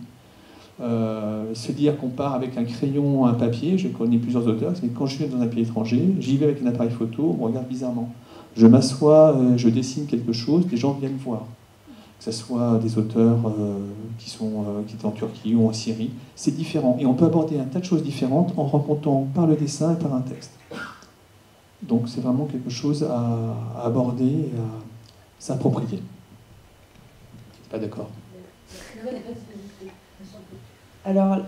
Se dire qu'on part avec un crayon, un papier, je connais plusieurs auteurs, c'est que quand je suis dans un pays étranger, j'y vais avec un appareil photo, on me regarde bizarrement. Je m'assois, je dessine quelque chose, les gens viennent voir. Que ce soit des auteurs qui étaient en Turquie ou en Syrie, c'est différent. Et on peut aborder un tas de choses différentes en rencontrant par le dessin et par un texte. Donc c'est vraiment quelque chose à aborder et à s'approprier. Pas d'accord? Alors,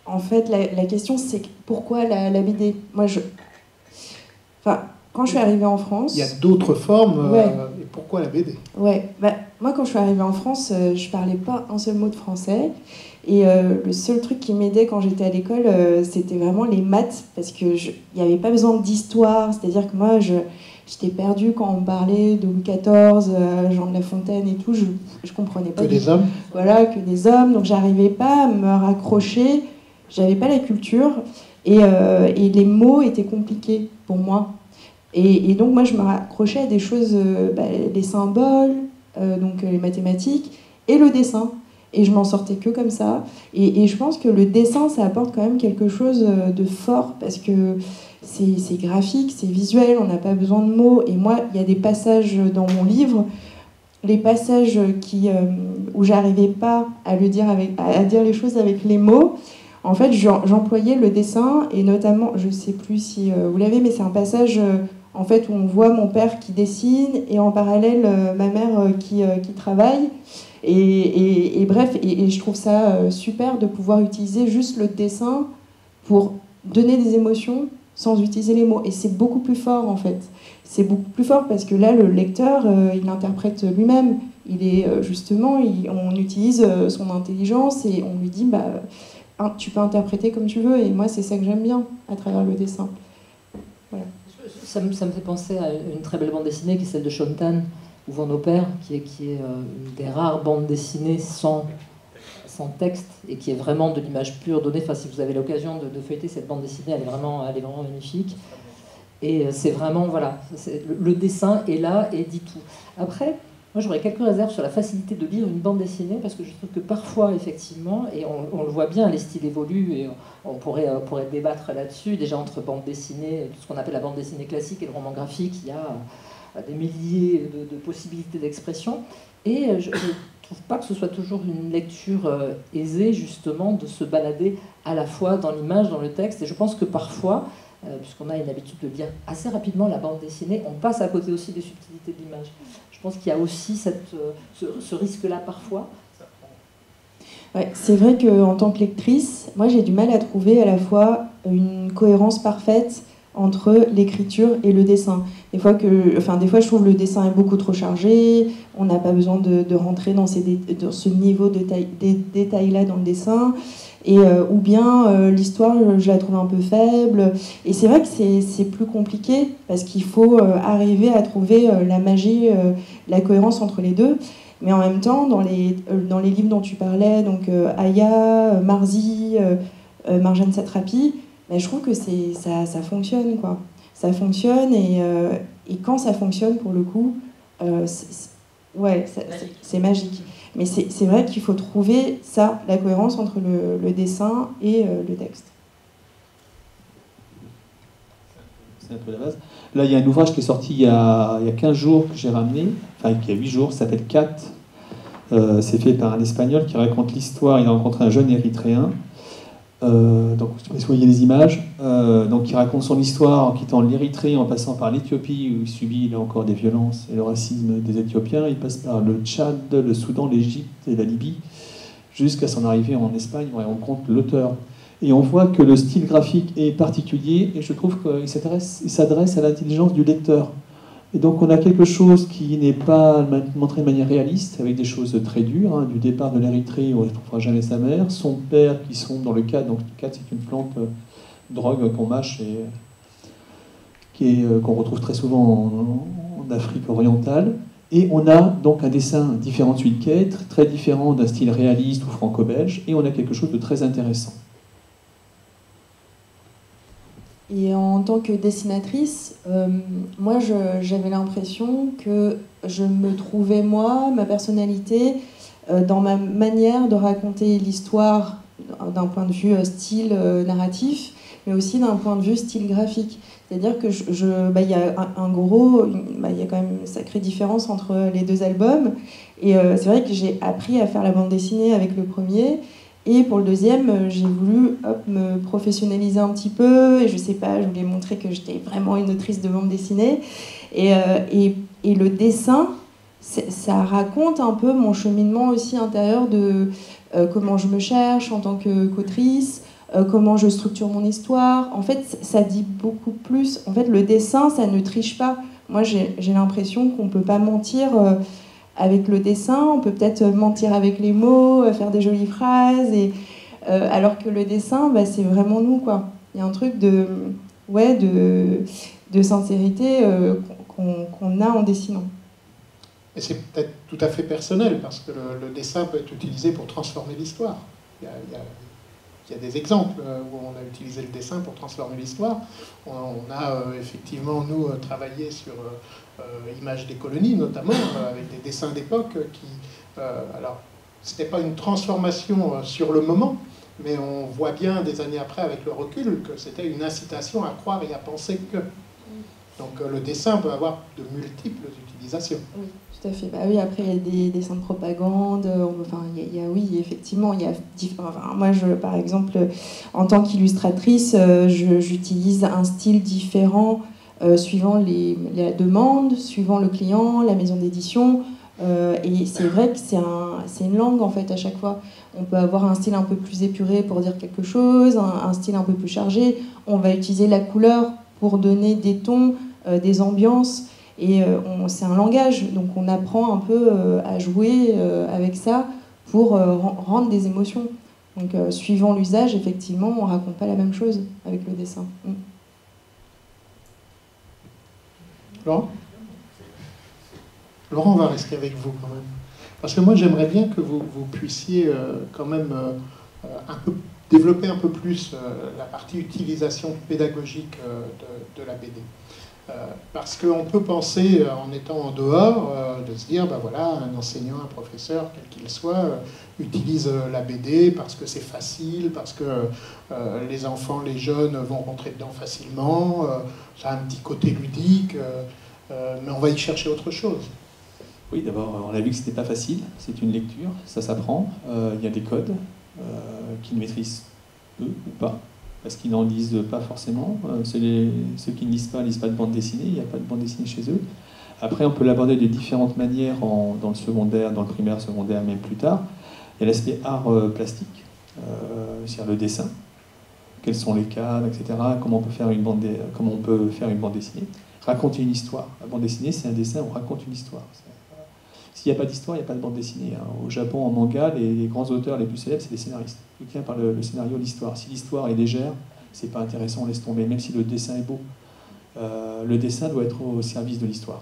en fait, la question, c'est pourquoi la BD? Quand je suis arrivée en France... Il y a d'autres formes, ouais. Et pourquoi la BD? Ouais, moi, quand je suis arrivée en France, je parlais pas un seul mot de français. Et le seul truc qui m'aidait quand j'étais à l'école, c'était vraiment les maths, parce qu'il n'y avait pas besoin d'histoire. C'est-à-dire que moi, j'étais perdue quand on parlait de Louis XIV, Jean de La Fontaine et tout. Je comprenais pas. Que des hommes? Voilà, que des hommes. Donc, j'arrivais pas à me raccrocher. J'avais pas la culture. Et les mots étaient compliqués pour moi. Et donc, moi, je me raccrochais à des choses, les symboles, donc les mathématiques, et le dessin. Et je m'en sortais que comme ça. Et je pense que le dessin, ça apporte quand même quelque chose de fort, parce que c'est graphique, c'est visuel, on n'a pas besoin de mots. Et moi, il y a des passages dans mon livre, les passages où j'arrivais pas à dire les choses avec les mots. En fait, j'employais le dessin, et notamment, je sais plus si vous l'avez, mais c'est un passage en fait où on voit mon père qui dessine et en parallèle ma mère qui travaille. Et bref, et je trouve ça super de pouvoir utiliser juste le dessin pour donner des émotions sans utiliser les mots. Et c'est beaucoup plus fort, en fait. C'est beaucoup plus fort parce que là, le lecteur, il interprète lui-même. Il est justement, on utilise son intelligence et on lui dit, bah, tu peux interpréter comme tu veux. Et moi, c'est ça que j'aime bien à travers le dessin. Voilà. Ça me fait penser à une très belle bande dessinée qui est celle de Shontan, ou Van Opère, qui est une des rares bandes dessinées sans texte et qui est vraiment de l'image pure donnée. Enfin, si vous avez l'occasion de feuilleter cette bande dessinée, elle est vraiment magnifique. Et c'est vraiment, voilà, le dessin est là et dit tout. Après, moi j'aurais quelques réserves sur la facilité de lire une bande dessinée, parce que je trouve que parfois, effectivement, et on le voit bien, les styles évoluent et on pourrait débattre là-dessus. Déjà entre bande dessinée, tout ce qu'on appelle la bande dessinée classique et le roman graphique, il y a des milliers de possibilités d'expression. Et je trouve pas que ce soit toujours une lecture aisée, justement, de se balader à la fois dans l'image, dans le texte. Et je pense que parfois, puisqu'on a une habitude de lire assez rapidement la bande dessinée, on passe à côté aussi des subtilités de l'image. Je pense qu'il y a aussi ce risque-là parfois. Ouais, c'est vrai qu'en tant que lectrice, moi j'ai du mal à trouver à la fois une cohérence parfaite entre l'écriture et le dessin. Des fois, je trouve le dessin est beaucoup trop chargé, on n'a pas besoin de rentrer dans ce niveau de détail-là dans le dessin, ou bien l'histoire, je la trouve un peu faible. Et c'est vrai que c'est plus compliqué, parce qu'il faut arriver à trouver la magie, la cohérence entre les deux. Mais en même temps, dans les livres dont tu parlais, donc Aya, Marzi, Marjane Satrapi, mais je trouve que ça fonctionne, quoi. Ça fonctionne, et quand ça fonctionne, pour le coup, c'est magique. Mais c'est vrai qu'il faut trouver ça, la cohérence entre le dessin et le texte. C'est un peu la base. Là, il y a un ouvrage qui est sorti il y a 15 jours, que j'ai ramené, enfin, il y a 8 jours, ça s'appelle Cat. C'est fait par un Espagnol qui raconte l'histoire. Il a rencontré un jeune Érythréen. Donc, je sais pas si vous voyez les images. Donc, il raconte son histoire en quittant l'Érythrée, en passant par l'Éthiopie, où il subit là encore des violences et le racisme des Éthiopiens. Il passe par le Tchad, le Soudan, l'Égypte et la Libye, jusqu'à son arrivée en Espagne, où il rencontre l'auteur. Et on voit que le style graphique est particulier, et je trouve qu'il s'adresse à l'intelligence du lecteur. Et donc on a quelque chose qui n'est pas montré de manière réaliste, avec des choses très dures, du départ de l'Érythrée où on ne retrouvera jamais sa mère, son père qui sont dans le cadre, donc le cadre c'est une plante drogue qu'on mâche et qu'on retrouve très souvent en Afrique orientale. Et on a donc un dessin différent de celui de Kate, très différent d'un style réaliste ou franco-belge, et on a quelque chose de très intéressant. Et en tant que dessinatrice, moi j'avais l'impression que je me trouvais, moi, ma personnalité, dans ma manière de raconter l'histoire d'un point de vue style narratif, mais aussi d'un point de vue style graphique. C'est-à-dire que y a il y a quand même une sacrée différence entre les deux albums. Et c'est vrai que j'ai appris à faire la bande dessinée avec le premier. Et pour le deuxième, j'ai voulu me professionnaliser un petit peu. Et je sais pas, je voulais montrer que j'étais vraiment une autrice de bande dessinée. Et le dessin, ça raconte un peu mon cheminement aussi intérieur de comment je me cherche en tant qu'autrice, comment je structure mon histoire. En fait, ça dit beaucoup plus. En fait, le dessin, ça ne triche pas. Moi, j'ai l'impression qu'on ne peut pas mentir avec le dessin. On peut peut-être mentir avec les mots, faire des jolies phrases. Alors que le dessin, c'est vraiment nous, quoi. Il y a un truc de sincérité qu'on a en dessinant. Et c'est peut-être tout à fait personnel, parce que le dessin peut être utilisé pour transformer l'histoire. Il y a des exemples où on a utilisé le dessin pour transformer l'histoire. On a effectivement, nous, travaillé sur Images des colonies, notamment, avec des dessins d'époque qui... alors, ce n'était pas une transformation sur le moment, mais on voit bien des années après, avec le recul, que c'était une incitation à croire et à penser que... Donc le dessin peut avoir de multiples utilisations. Oui, tout à fait. Oui, après, il y a des dessins de propagande. Oui, effectivement, il y a... moi, par exemple, en tant qu'illustratrice, j'utilise un style différent suivant la demande, suivant le client, la maison d'édition. Et c'est vrai que c'est une langue en fait à chaque fois. On peut avoir un style un peu plus épuré pour dire quelque chose, un style un peu plus chargé. On va utiliser la couleur pour donner des tons, des ambiances. Et c'est un langage, donc on apprend un peu à jouer avec ça pour rendre des émotions. Donc suivant l'usage, effectivement, on ne raconte pas la même chose avec le dessin. Laurent ? Laurent, on va rester avec vous quand même. Parce que moi, j'aimerais bien que vous puissiez quand même un peu développer un peu plus la partie utilisation pédagogique de la BD. Parce qu'on peut penser, en étant en dehors, de se dire, ben voilà, un enseignant, un professeur, quel qu'il soit, utilise la BD parce que c'est facile, parce que les enfants, les jeunes vont rentrer dedans facilement, ça a un petit côté ludique, mais on va y chercher autre chose. Oui, d'abord, on a vu que ce n'était pas facile, c'est une lecture, ça s'apprend, il y a des codes qu'ils maîtrisent eux ou pas, parce qu'ils n'en lisent pas forcément. Ceux qui ne lisent pas de bande dessinée, il n'y a pas de bande dessinée chez eux. Après, on peut l'aborder de différentes manières dans le secondaire, dans le primaire, secondaire, même plus tard. Il y a l'aspect art plastique, c'est-à-dire le dessin, quels sont les cadres, etc., comment on peut faire une bande dessinée. Raconter une histoire. La bande dessinée, c'est un dessin, on raconte une histoire. S'il n'y a pas d'histoire, il n'y a pas de bande dessinée. Au Japon, en manga, les grands auteurs les plus célèbres, c'est les scénaristes. Tout tient par le scénario, l'histoire. Si l'histoire est légère, c'est pas intéressant, on laisse tomber, même si le dessin est beau. Le dessin doit être au service de l'histoire.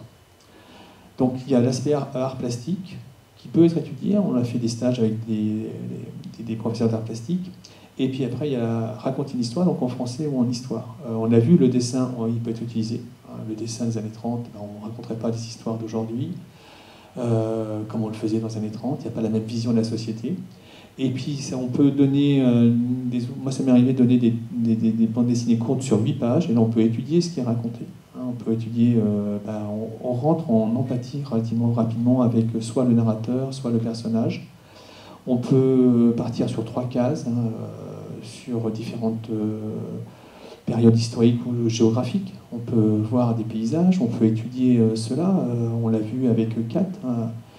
Donc il y a l'aspect art plastique qui peut être étudié. On a fait des stages avec des professeurs d'art plastique. Et puis après, il y a raconter une histoire, donc en français ou en histoire. On a vu le dessin, il peut être utilisé. Le dessin des années 30, on ne raconterait pas des histoires d'aujourd'hui. Comme on le faisait dans les années 30, il n'y a pas la même vision de la société. Et puis on peut donner, moi ça m'est arrivé de donner des bandes dessinées courtes sur 8 pages, et là on peut étudier ce qui est raconté. On peut étudier, on rentre en empathie relativement rapidement avec soit le narrateur, soit le personnage. On peut partir sur 3 cases, sur différentes périodes historiques ou géographiques. On peut voir des paysages, on peut étudier cela. On l'a vu avec Kat,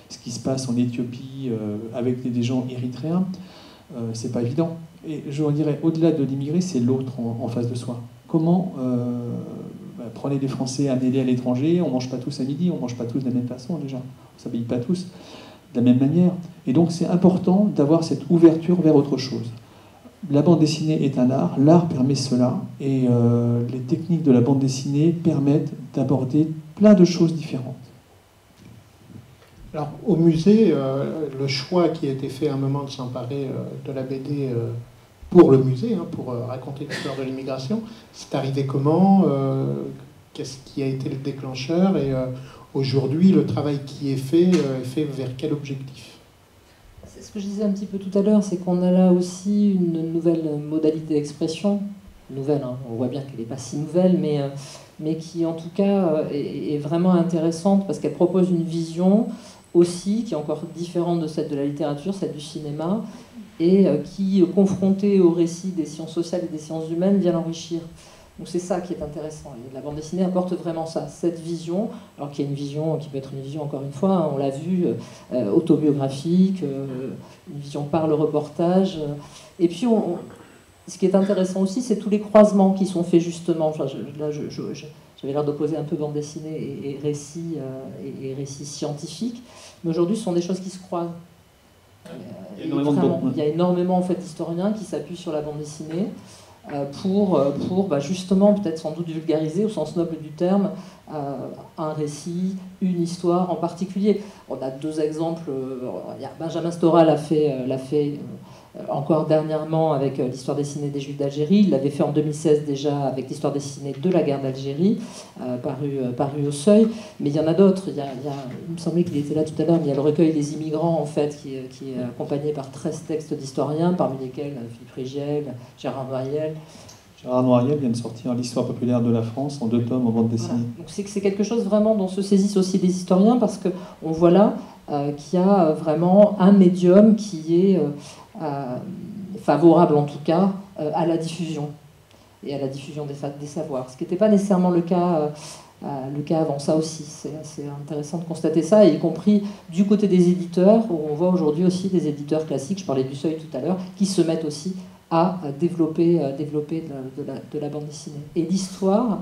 ce qui se passe en Éthiopie avec des gens érythréens. C'est pas évident. Et je dirais, au-delà de l'immigré, c'est l'autre en face de soi. Comment prenez des Français, amenez-les à l'étranger, on ne mange pas tous à midi, on ne mange pas tous de la même façon déjà, on ne s'habille pas tous de la même manière. Et donc c'est important d'avoir cette ouverture vers autre chose. La bande dessinée est un art, l'art permet cela, et les techniques de la bande dessinée permettent d'aborder plein de choses différentes. Alors, au musée, le choix qui a été fait à un moment de s'emparer de la BD pour le musée, pour raconter l'histoire de l'immigration, c'est arrivé comment qu'est-ce qui a été le déclencheur, et aujourd'hui, le travail qui est fait vers quel objectif? C'est ce que je disais un petit peu tout à l'heure, c'est qu'on a là aussi une nouvelle modalité d'expression. Nouvelle, on voit bien qu'elle n'est pas si nouvelle, mais qui en tout cas est vraiment intéressante parce qu'elle propose une vision aussi qui est encore différente de celle de la littérature, celle du cinéma, et qui, confrontée au récit des sciences sociales et des sciences humaines, vient l'enrichir. Donc c'est ça qui est intéressant. Et la bande dessinée apporte vraiment ça, cette vision, alors qu'il y a une vision qui peut être une vision, encore une fois, on l'a vu, autobiographique, une vision par le reportage. Et puis, ce qui est intéressant aussi, c'est tous les croisements qui sont faits justement. Enfin, j'avais l'air d'opposer un peu bande dessinée et récits scientifiques, mais aujourd'hui, ce sont des choses qui se croisent. Il y a énormément en fait, d'historiens qui s'appuient sur la bande dessinée pour justement, peut-être sans doute vulgariser, au sens noble du terme, un récit, une histoire en particulier. On a 2 exemples. Benjamin Stora l'a fait encore dernièrement avec l'histoire dessinée des Juifs d'Algérie. Il l'avait fait en 2016 déjà avec l'histoire dessinée de la guerre d'Algérie, paru au Seuil. Mais il y en a d'autres. Il me semblait qu'il était là tout à l'heure, mais il y a le recueil des immigrants, en fait, qui est accompagné par 13 textes d'historiens, parmi lesquels Philippe Rigiel, Gérard Noiriel. Gérard Noiriel vient de sortir l'histoire populaire de la France en 2 tomes en bande dessinée. Voilà. Donc c'est quelque chose vraiment dont se saisissent aussi les historiens, parce qu'on voit là qu'il y a vraiment un médium qui est favorable en tout cas à la diffusion et à la diffusion des savoirs, ce qui n'était pas nécessairement le cas le cas avant ça aussi. C'est intéressant de constater ça, y compris du côté des éditeurs, où on voit aujourd'hui aussi des éditeurs classiques, je parlais du Seuil tout à l'heure, qui se mettent aussi à développer de la bande dessinée. Et l'histoire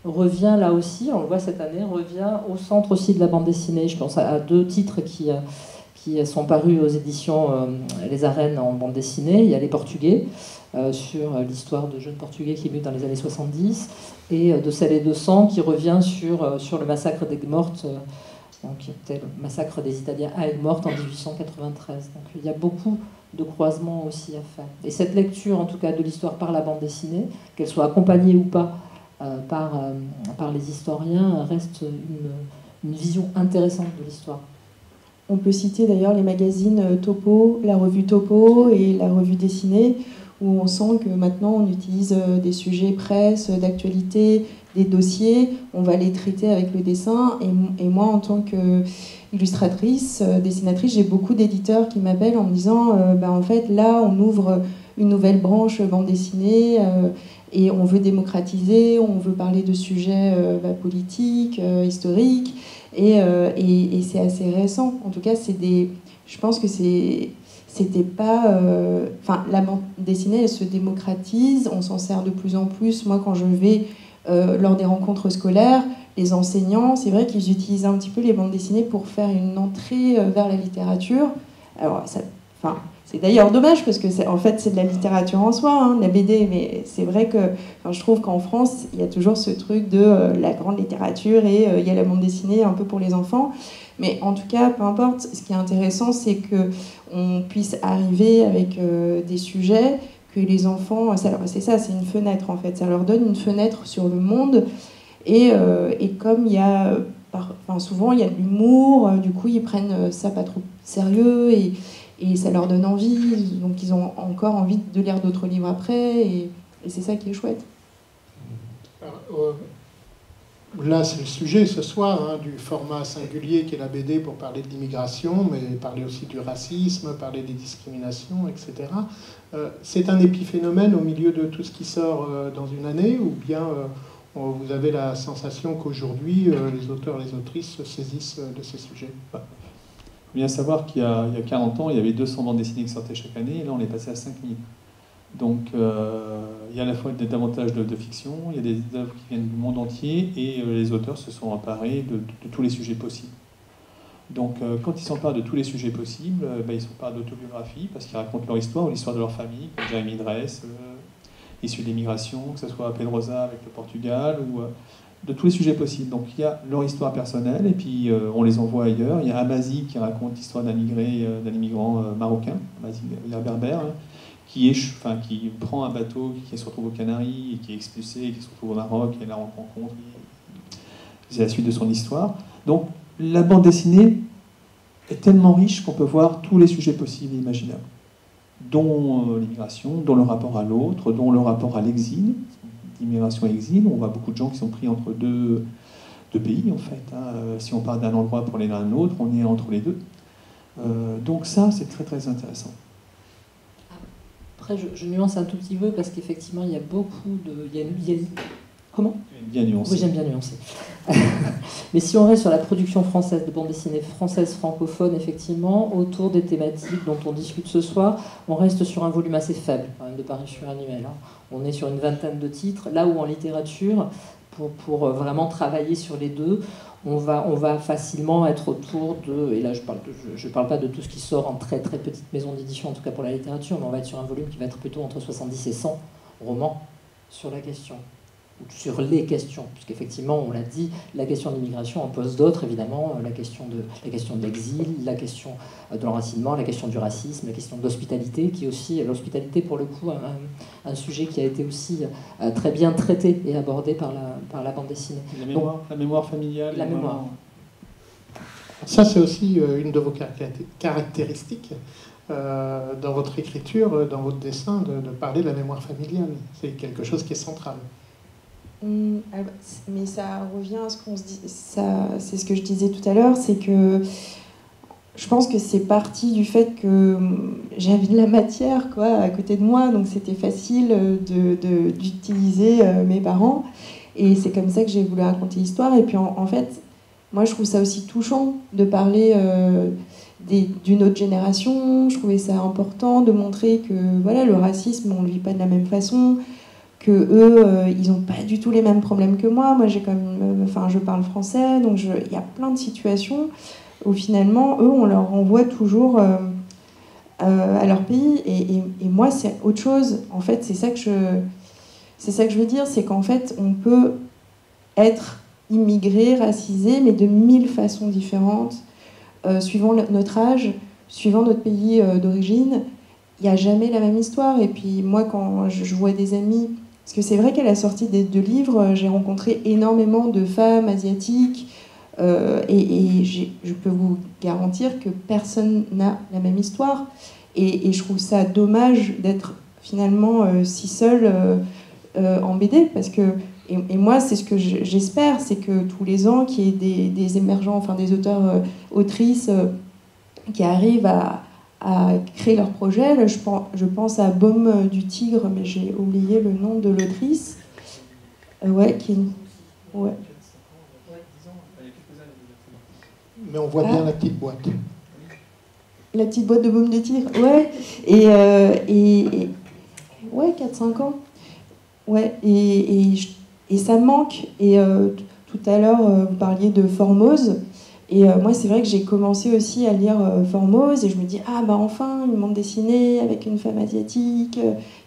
revient là aussi, on le voit cette année, revient au centre aussi de la bande dessinée. Je pense à 2 titres qui sont parus aux éditions Les Arènes en bande dessinée. Il y a Les Portugais, sur l'histoire de jeunes Portugais qui émigrent dans les années 70, et De sel et de sang, qui revient sur le massacre d'Aigues-Mortes, qui était le massacre des Italiens à Aigues-Mortes en 1893. Donc il y a beaucoup de croisements aussi à faire. Et cette lecture, en tout cas, de l'histoire par la bande dessinée, qu'elle soit accompagnée ou pas par les historiens, reste une vision intéressante de l'histoire. On peut citer d'ailleurs les magazines Topo, la revue Topo et la revue Dessinée, où on sent que maintenant on utilise des sujets presse, d'actualité, des dossiers, on va les traiter avec le dessin. Et moi, en tant qu'illustratrice, dessinatrice, j'ai beaucoup d'éditeurs qui m'appellent en me disant en fait, là, on ouvre une nouvelle branche bande dessinée et on veut démocratiser, on veut parler de sujets politiques, historiques. Et c'est assez récent. En tout cas, je pense que c'était pas... la bande dessinée, elle se démocratise, on s'en sert de plus en plus. Moi, quand je vais lors des rencontres scolaires, les enseignants, c'est vrai qu'ils utilisent un petit peu les bandes dessinées pour faire une entrée vers la littérature. Alors, c'est d'ailleurs dommage, parce que en fait, c'est de la littérature en soi, hein, la BD, mais c'est vrai que je trouve qu'en France, il y a toujours ce truc de la grande littérature et il y a la bande dessinée un peu pour les enfants. Mais en tout cas, peu importe, ce qui est intéressant, c'est qu'on puisse arriver avec des sujets que les enfants... C'est ça, c'est une fenêtre en fait. Ça leur donne une fenêtre sur le monde. Et comme il y a... souvent, il y a de l'humour, du coup, ils prennent ça pas trop sérieux et ça leur donne envie. Donc, ils ont encore envie de lire d'autres livres après. Et c'est ça qui est chouette. Là, c'est le sujet ce soir, hein, du format singulier qu'est la BD pour parler de l'immigration, mais parler aussi du racisme, parler des discriminations, etc. C'est un épiphénomène au milieu de tout ce qui sort dans une année, ou bien vous avez la sensation qu'aujourd'hui, les auteurs et les autrices se saisissent de ces sujets? Il faut bien savoir qu'il y a 40 ans, il y avait 200 bandes dessinées qui sortaient chaque année, et là on est passé à 5000. Donc il y a à la fois davantage de fiction, il y a des œuvres qui viennent du monde entier, et les auteurs se sont emparés de tous les sujets possibles. Donc quand ils s'emparent de tous les sujets possibles, ils s'emparent d'autobiographie, parce qu'ils racontent leur histoire ou l'histoire de leur famille, comme Jeremy Dress, issu de l'immigration, que ce soit Pedrosa avec le Portugal, ou de tous les sujets possibles. Donc il y a leur histoire personnelle, et puis on les envoie ailleurs. Il y a Amazi qui raconte l'histoire d'un immigrant marocain, Amazi berbère, hein, qui prend un bateau, qui se retrouve aux Canaries, et qui est expulsé, qui se retrouve au Maroc, et là on le rencontre. C'est la suite de son histoire. Donc la bande dessinée est tellement riche qu'on peut voir tous les sujets possibles et imaginables, dont l'immigration, dont le rapport à l'autre, dont le rapport à l'exil, immigration et exil. On voit beaucoup de gens qui sont pris entre deux pays, en fait. Hein. Si on part d'un endroit pour aller à un autre, on est entre les deux. Donc ça, c'est très très intéressant. Après, je nuance un tout petit peu, parce qu'effectivement, il y a beaucoup de... Comment ? Bien nuancé. Oui, j'aime bien nuancer. Mais si on reste sur la production française, de bande dessinée française francophone, effectivement, autour des thématiques dont on discute ce soir, on reste sur un volume assez faible, quand même, de parution annuelle. Hein. On est sur une vingtaine de titres, là où en littérature, pour vraiment travailler sur les deux, on va facilement être autour de... Et là, je parle pas de tout ce qui sort en très très petite maison d'édition, en tout cas pour la littérature, mais on va être sur un volume qui va être plutôt entre 70 et 100 romans sur la question. Sur les questions, puisqu'effectivement, on l'a dit, la question de l'immigration en pose d'autres, évidemment, la question de l'exil, la question de l'enracinement, la question du racisme, la question de l'hospitalité, qui est aussi, l'hospitalité pour le coup, un sujet qui a été aussi très bien traité et abordé par la bande dessinée. La mémoire familiale. La mémoire. Ça, c'est aussi une de vos caractéristiques dans votre écriture, dans votre dessin, de parler de la mémoire familiale. C'est quelque chose qui est central. Mais ça revient à ce qu'on se dit, c'est ce que je disais tout à l'heure, c'est que je pense que c'est parti du fait que j'avais de la matière à côté de moi, donc c'était facile d'utiliser mes parents. Et c'est comme ça que j'ai voulu raconter l'histoire. Et puis en fait, moi je trouve ça aussi touchant de parler d'une autre génération. Je trouvais ça important de montrer que voilà, le racisme, on ne le vit pas de la même façon, que eux, ils n'ont pas du tout les mêmes problèmes que moi. Moi, j'ai je parle français, donc il y a plein de situations où finalement, eux, on leur renvoie toujours à leur pays. Et moi, c'est autre chose. En fait, c'est ça que je veux dire, c'est qu'en fait, on peut être immigré, racisé, mais de 1000 façons différentes, suivant notre âge, suivant notre pays d'origine. Il n'y a jamais la même histoire. Et puis moi, quand je vois des amis, parce que c'est vrai qu'à la sortie des 2 livres, j'ai rencontré énormément de femmes asiatiques, et je peux vous garantir que personne n'a la même histoire. Et je trouve ça dommage d'être finalement si seul en BD, parce que et moi, c'est ce que j'espère, c'est que tous les ans, qu'il y ait des émergents, enfin des auteurs, autrices qui arrivent à créer leur projet. Là, je pense à Baume du Tigre, mais j'ai oublié le nom de l'autrice. Ouais. Mais on voit bien la petite boîte. La petite boîte de Baume du Tigre, ouais. Ouais, 4-5 ans. Ouais, et ça me manque. Et tout à l'heure, vous parliez de Formose. Et moi, c'est vrai que j'ai commencé aussi à lire Formose, et je me dis, ah bah enfin, une bande dessinée avec une femme asiatique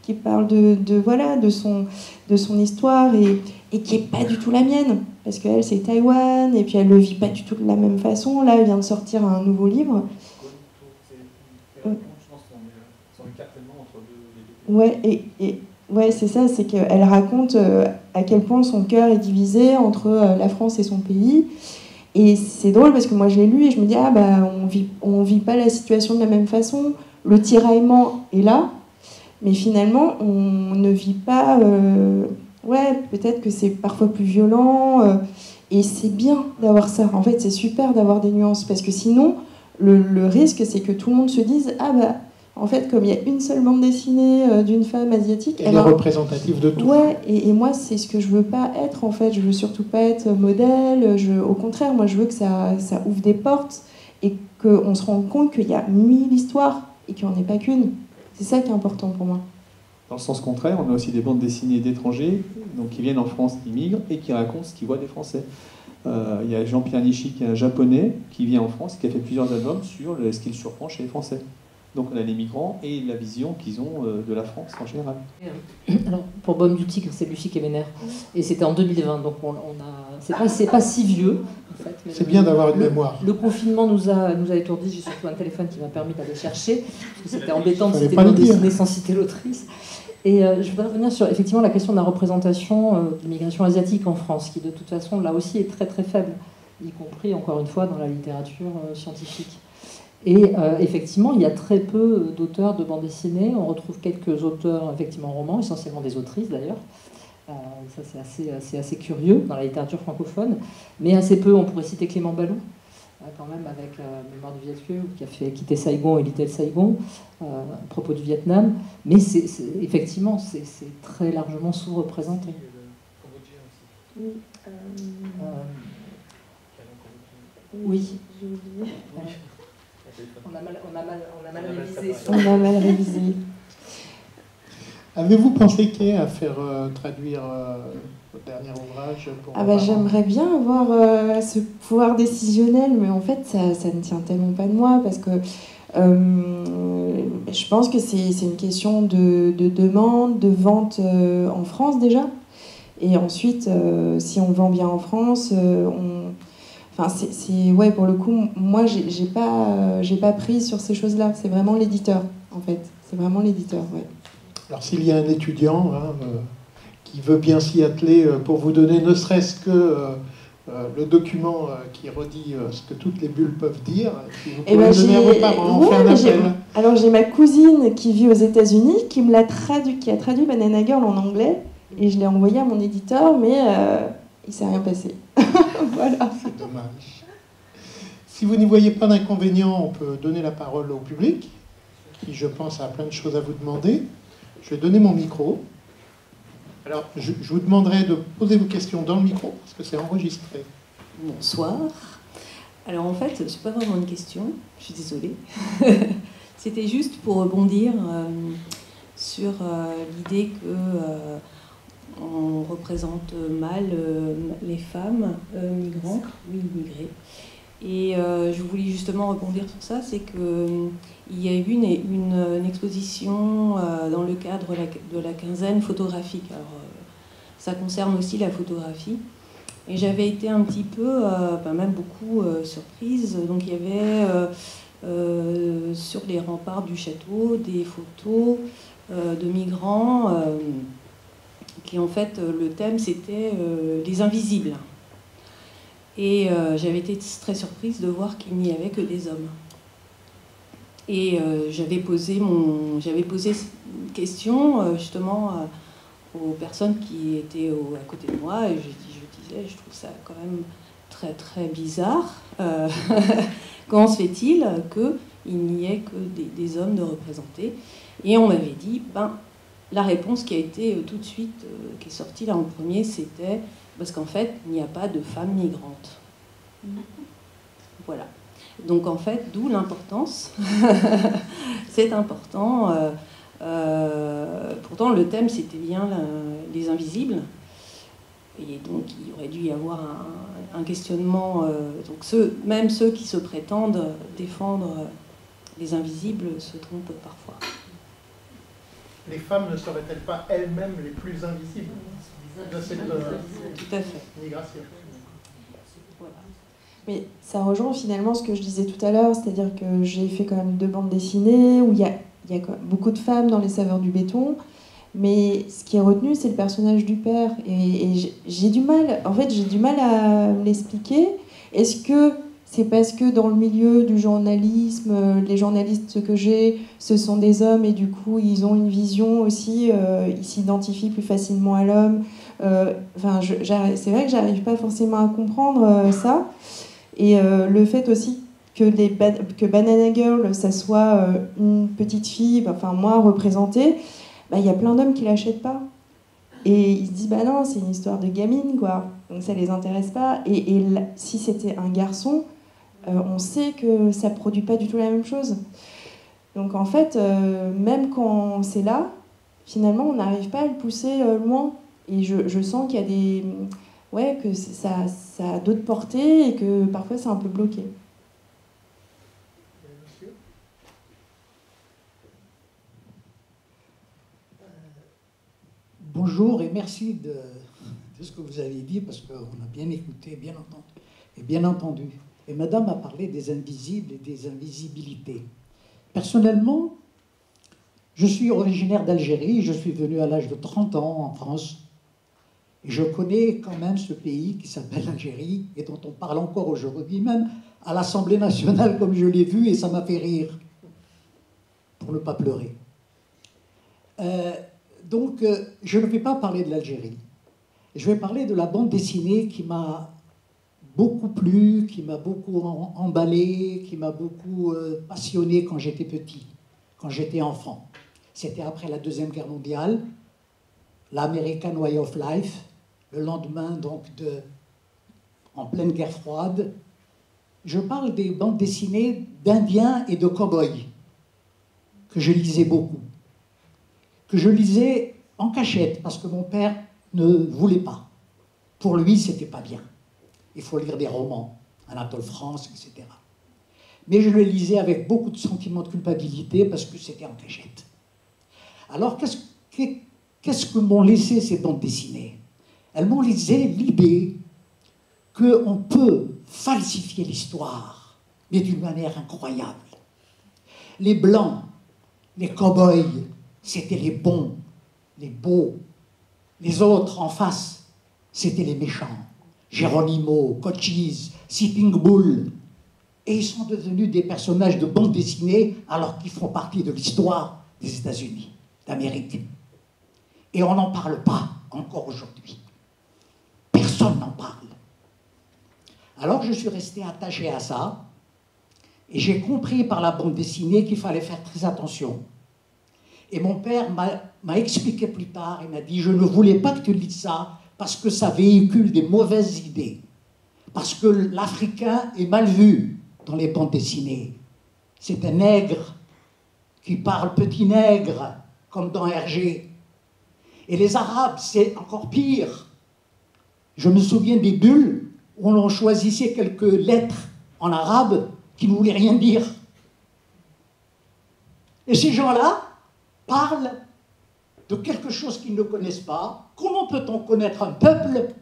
qui parle de son histoire, et qui n'est pas du tout la mienne, parce qu'elle, c'est Taïwan, et puis elle ne le vit pas du tout de la même façon. Là, elle vient de sortir un nouveau livre. Ouais, ouais, c'est ça, c'est qu'elle raconte à quel point son cœur est divisé entre la France et son pays. Et c'est drôle parce que moi je l'ai lu et je me dis, ah bah on vit pas la situation de la même façon, le tiraillement est là, mais finalement on ne vit pas, ouais, peut-être que c'est parfois plus violent, et c'est bien d'avoir ça, en fait c'est super d'avoir des nuances, parce que sinon le risque c'est que tout le monde se dise, ah bah en fait, comme il y a une seule bande dessinée d'une femme asiatique... Elle est représentative de tout. Ouais, et moi, c'est ce que je veux pas être, en fait. Je veux surtout pas être modèle. Au contraire, moi, je veux que ça ouvre des portes et qu'on se rende compte qu'il y a 1000 histoires et qu'il n'y en ait pas qu'une. C'est ça qui est important pour moi. Dans le sens contraire, on a aussi des bandes dessinées d'étrangers donc qui viennent en France, qui migrent et qui racontent ce qu'ils voient des Français. Il y a Jean-Pierre Nishi, qui est un Japonais, qui vient en France, qui a fait plusieurs albums sur ce qu'il surprend chez les Français. Donc on a les migrants et la vision qu'ils ont de la France en général. Alors, pour Baume du Tigre, c'est Lucie qui est vénère. Et c'était en 2020, donc c'est pas si vieux. En fait, c'est bien d'avoir une mémoire. Le confinement nous a étourdis. J'ai surtout un téléphone qui m'a permis d'aller chercher, parce que c'était embêtant de citer une dessinée sans citer l'autrice. Et je voudrais revenir sur effectivement la question de la représentation de l'immigration asiatique en France, qui de toute façon là aussi est très très faible, y compris encore une fois dans la littérature scientifique. Et effectivement, il y a très peu d'auteurs de bande dessinée. On retrouve quelques auteurs, effectivement, romans, essentiellement des autrices d'ailleurs. Ça, c'est assez curieux dans la littérature francophone. Mais assez peu, on pourrait citer Clément Balou, quand même, avec Mémoire du Viet-Vieux, qui a fait quitter Saigon et Little Saigon, à propos du Vietnam. Mais effectivement, c'est très largement sous-représenté. Oui. On a mal révisé. On a mal révisé. Avez-vous pensé à faire traduire votre dernier ouvrage pour j'aimerais bien avoir ce pouvoir décisionnel, mais en fait, ça ne tient tellement pas de moi, parce que je pense que c'est une question de demande, de vente en France déjà. Et ensuite, si on vend bien en France, Enfin, ouais, pour le coup, moi, j'ai pas prise sur ces choses-là. C'est vraiment l'éditeur, en fait. C'est vraiment l'éditeur, ouais. Alors, s'il y a un étudiant qui veut bien s'y atteler pour vous donner ne serait-ce que le document qui redit ce que toutes les bulles peuvent dire, si vous pouvez le donner à vos parents, faire un appel. Alors, j'ai ma cousine qui vit aux États-Unis, qui a traduit Banana Girl en anglais, et je l'ai envoyé à mon éditeur, mais il ne s'est rien passé. Voilà. C'est dommage. Si vous n'y voyez pas d'inconvénient, on peut donner la parole au public, qui, je pense, a plein de choses à vous demander. Je vais donner mon micro. Alors, je vous demanderai de poser vos questions dans le micro, parce que c'est enregistré. Bonsoir. Alors en fait, c'est pas vraiment une question, je suis désolée. C'était juste pour rebondir sur l'idée que on représente mal les femmes migrantes, oui, immigrées. Et je voulais justement rebondir sur ça, c'est qu'il y a eu une exposition dans le cadre de la quinzaine photographique. Alors, ça concerne aussi la photographie. Et j'avais été un petit peu, même beaucoup surprise. Donc il y avait sur les remparts du château des photos de migrants qui en fait le thème c'était les invisibles. Et j'avais été très surprise de voir qu'il n'y avait que des hommes. Et j'avais posé une question justement aux personnes qui étaient à côté de moi et je trouve ça quand même très très bizarre. Comment se fait-il qu'il n'y ait que des hommes de représentés? Et on m'avait dit, la réponse qui a été tout de suite, qui est sortie là en premier, c'était parce qu'en fait, il n'y a pas de femmes migrantes. Voilà. Donc en fait, d'où l'importance. C'est important. Pourtant, le thème, c'était bien les invisibles. Et donc, il aurait dû y avoir un questionnement. Donc, même ceux qui se prétendent défendre les invisibles se trompent parfois. Les femmes ne seraient-elles pas elles-mêmes les plus invisibles de cette tout à fait. migration? Voilà. Mais ça rejoint finalement ce que je disais tout à l'heure, c'est-à-dire que j'ai fait quand même 2 bandes dessinées où il y a beaucoup de femmes dans Les Saveurs du béton. Mais ce qui est retenu, c'est le personnage du père. Et j'ai du mal, en fait, j'ai du mal à me l'expliquer. Est-ce que c'est parce que dans le milieu du journalisme, les journalistes que j'ai, ce sont des hommes et du coup, ils ont une vision aussi, ils s'identifient plus facilement à l'homme. C'est vrai que j'arrive pas forcément à comprendre ça. Et le fait aussi que Banana Girl, ça soit une petite fille, moi, représentée, il y a plein d'hommes qui l'achètent pas. Et ils se disent, non, c'est une histoire de gamine, quoi. Donc ça les intéresse pas. Et si c'était un garçon, on sait que ça produit pas du tout la même chose. Donc en fait, même quand c'est là, finalement, on n'arrive pas à le pousser loin. Et je sens qu'il y a que ça a d'autres portées et que parfois c'est un peu bloqué. Bonjour et merci de ce que vous avez dit, parce qu'on a bien écouté, bien entendu. Et madame a parlé des invisibles et des invisibilités. Personnellement, je suis originaire d'Algérie, je suis venu à l'âge de 30 ans en France. Et je connais quand même ce pays qui s'appelle l'Algérie et dont on parle encore aujourd'hui, même à l'Assemblée nationale, comme je l'ai vu, et ça m'a fait rire, pour ne pas pleurer. Donc, je ne vais pas parler de l'Algérie. Je vais parler de la bande dessinée qui m'a beaucoup plu, qui m'a beaucoup emballé, qui m'a beaucoup passionné quand j'étais petit, quand j'étais enfant. C'était après la Deuxième Guerre mondiale, l'American Way of Life, le lendemain donc en pleine guerre froide. Je parle des bandes dessinées d'Indiens et de cow-boys que je lisais beaucoup, que je lisais en cachette parce que mon père ne voulait pas. Pour lui, c'était pas bien. Il faut lire des romans, Anatole France, etc. Mais je le lisais avec beaucoup de sentiments de culpabilité parce que c'était en cachette. Alors, qu'est-ce que m'ont laissé ces bandes dessinées? Elles m'ont laissé l'idée qu'on peut falsifier l'histoire, mais d'une manière incroyable. Les Blancs, les cow-boys, c'était les bons, les beaux. Les autres en face, c'était les méchants. Geronimo, Cochise, Sitting Bull. Et ils sont devenus des personnages de bande dessinée alors qu'ils font partie de l'histoire des États-Unis, d'Amérique. Et on n'en parle pas encore aujourd'hui. Personne n'en parle. Alors je suis resté attaché à ça et j'ai compris par la bande dessinée qu'il fallait faire très attention. Et mon père m'a expliqué plus tard, il m'a dit, je ne voulais pas que tu lises ça parce que ça véhicule des mauvaises idées. Parce que l'Africain est mal vu dans les bandes dessinées. C'est un nègre qui parle petit nègre, comme dans Hergé. Et les Arabes, c'est encore pire. Je me souviens des bulles où on choisissait quelques lettres en arabe qui ne voulaient rien dire. Et ces gens-là parlent de quelque chose qu'ils ne connaissent pas. Comment peut-on connaître un peuple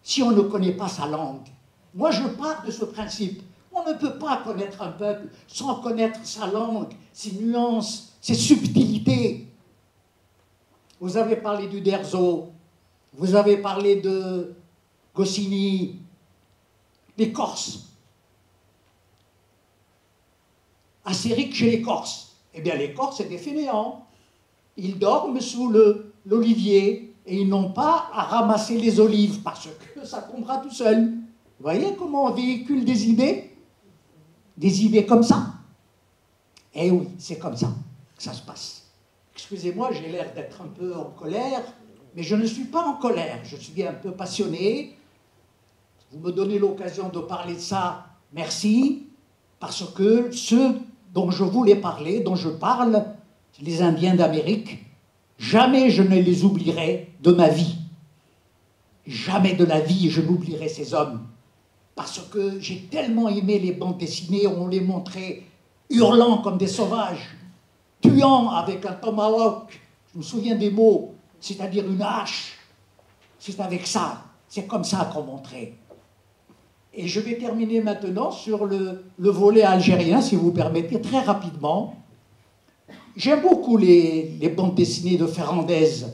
si on ne connaît pas sa langue? Moi, je pars de ce principe. On ne peut pas connaître un peuple sans connaître sa langue, ses nuances, ses subtilités. Vous avez parlé du Derzo, vous avez parlé de Goscinny, des Corses. Astérix chez les Corses. Eh bien, les Corses, c'est des fainéants. Ils dorment sous l'olivier et ils n'ont pas à ramasser les olives parce que ça tombera tout seul. Vous voyez comment on véhicule des idées? Des idées comme ça? Eh oui, c'est comme ça que ça se passe. Excusez-moi, j'ai l'air d'être un peu en colère, mais je ne suis pas en colère, je suis un peu passionné. Vous me donnez l'occasion de parler de ça, merci, parce que ceux dont je voulais parler, dont je parle, les Indiens d'Amérique, jamais je ne les oublierai de ma vie. Jamais de la vie je n'oublierai ces hommes. Parce que j'ai tellement aimé les bandes dessinées où on les montrait hurlant comme des sauvages, tuant avec un tomahawk, je me souviens des mots, c'est-à-dire une hache. C'est avec ça, c'est comme ça qu'on montrait. Et je vais terminer maintenant sur le volet algérien, si vous permettez, très rapidement. J'aime beaucoup les bandes dessinées de Ferrandez,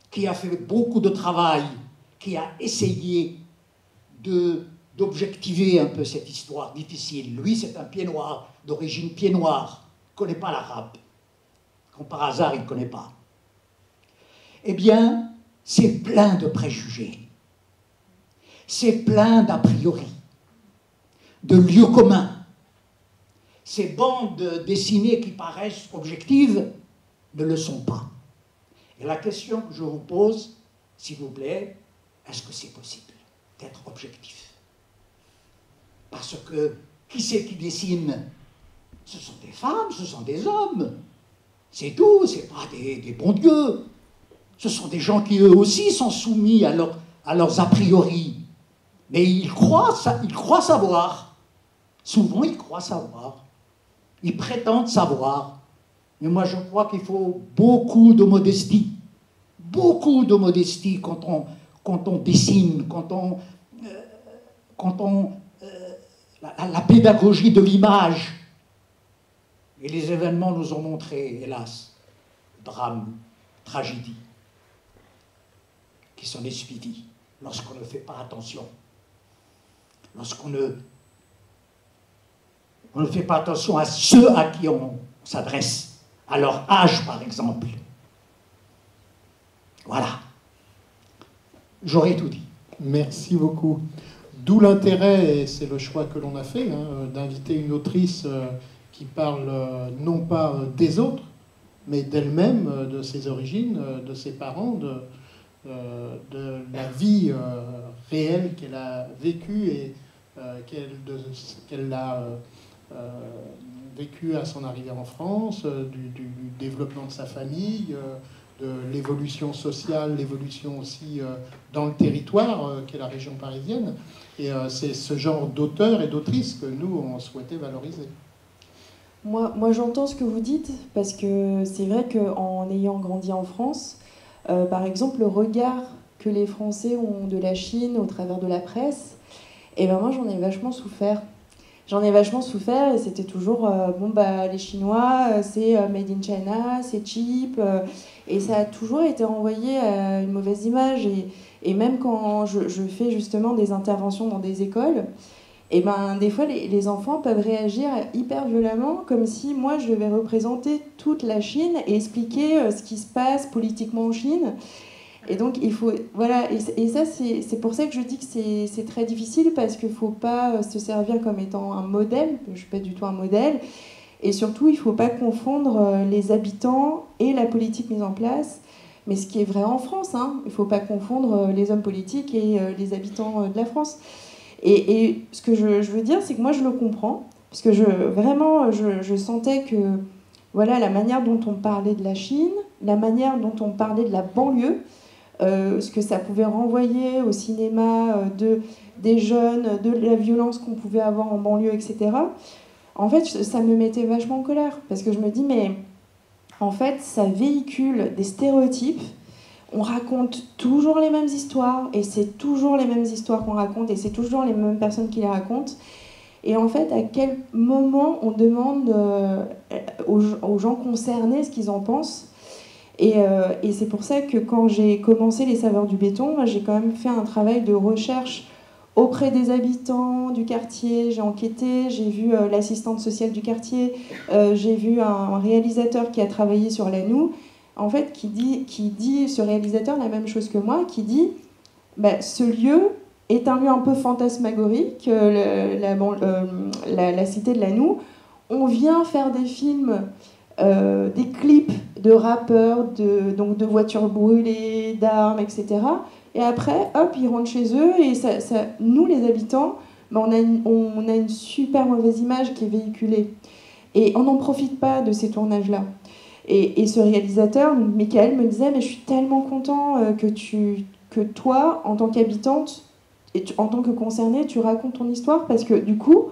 qui a fait beaucoup de travail, qui a essayé d'objectiver un peu cette histoire difficile. Lui, c'est un pied-noir, d'origine pied-noir, il ne connaît pas l'arabe. Comme par hasard, il ne connaît pas. Eh bien, c'est plein de préjugés. C'est plein d'a priori, de lieux communs. Ces bandes dessinées qui paraissent objectives ne le sont pas. Et la question que je vous pose, s'il vous plaît, est-ce que c'est possible d'être objectif? Parce que qui c'est qui dessine? Ce sont des femmes, ce sont des hommes. C'est tout, c'est pas des bons dieux. Ce sont des gens qui eux aussi sont soumis à leurs a priori. Mais ils croient savoir. Souvent, ils croient savoir. Ils prétendent savoir. Mais moi, je crois qu'il faut beaucoup de modestie. Beaucoup de modestie quand on dessine, la pédagogie de l'image. Et les événements nous ont montré, hélas, drames, tragédies, qui sont suivis lorsqu'on ne fait pas attention. Lorsqu'on ne fait pas attention à ceux à qui on s'adresse, à leur âge par exemple. Voilà. J'aurais tout dit. Merci beaucoup. D'où l'intérêt, et c'est le choix que l'on a fait, d'inviter une autrice qui parle non pas des autres, mais d'elle-même, de ses origines, de ses parents, de la vie réelle qu'elle a vécue et qu'elle a vécu à son arrivée en France, du développement de sa famille, de l'évolution sociale, l'évolution aussi dans le territoire qu'est la région parisienne. Et c'est ce genre d'auteurs et d'autrices que nous, on souhaitait valoriser. Moi j'entends ce que vous dites, parce que c'est vrai qu'en ayant grandi en France, par exemple, le regard que les Français ont de la Chine au travers de la presse, et ben moi j'en ai vachement souffert. J'en ai vachement souffert et c'était toujours les Chinois, c'est made in China, c'est cheap, et ça a toujours été envoyé à une mauvaise image. Et même quand je fais justement des interventions dans des écoles, et ben des fois les enfants peuvent réagir hyper violemment, comme si moi je devais représenter toute la Chine et expliquer ce qui se passe politiquement en Chine. Et donc il faut, voilà, et ça c'est pour ça que je dis que c'est très difficile, parce qu'il ne faut pas se servir comme étant un modèle. Je ne suis pas du tout un modèle, Et surtout, il ne faut pas confondre les habitants et la politique mise en place. Mais ce qui est vrai en France, hein, il ne faut pas confondre les hommes politiques et les habitants de la France. Et ce que je veux dire, c'est que moi, je le comprends. Parce que vraiment, je sentais que voilà, la manière dont on parlait de la Chine, la manière dont on parlait de la banlieue, ce que ça pouvait renvoyer au cinéma des jeunes, de la violence qu'on pouvait avoir en banlieue, etc. En fait, ça me mettait vachement en colère. Parce que je me dis, mais en fait, ça véhicule des stéréotypes. On raconte toujours les mêmes histoires, et c'est toujours les mêmes histoires qu'on raconte, et c'est toujours les mêmes personnes qui les racontent. Et en fait, à quel moment on demande aux gens concernés ce qu'ils en pensent. Et c'est pour ça que quand j'ai commencé Les Saveurs du Béton, moi, j'ai quand même fait un travail de recherche auprès des habitants du quartier. J'ai enquêté, j'ai vu l'assistante sociale du quartier, j'ai vu un réalisateur qui a travaillé sur l'Anou, en fait, qui dit, ce réalisateur, la même chose que moi, qui dit bah, ce lieu est un lieu un peu fantasmagorique, la cité de l'Anou. On vient faire des films, des clips de rappeurs, donc de voitures brûlées, d'armes, etc. Et après, hop, ils rentrent chez eux, et nous, les habitants, ben on a une super mauvaise image qui est véhiculée. Et on n'en profite pas de ces tournages-là. Et ce réalisateur, Michael, me disait, mais je suis tellement content que toi, en tant qu'habitante, et en tant que concernée, tu racontes ton histoire, parce que du coup,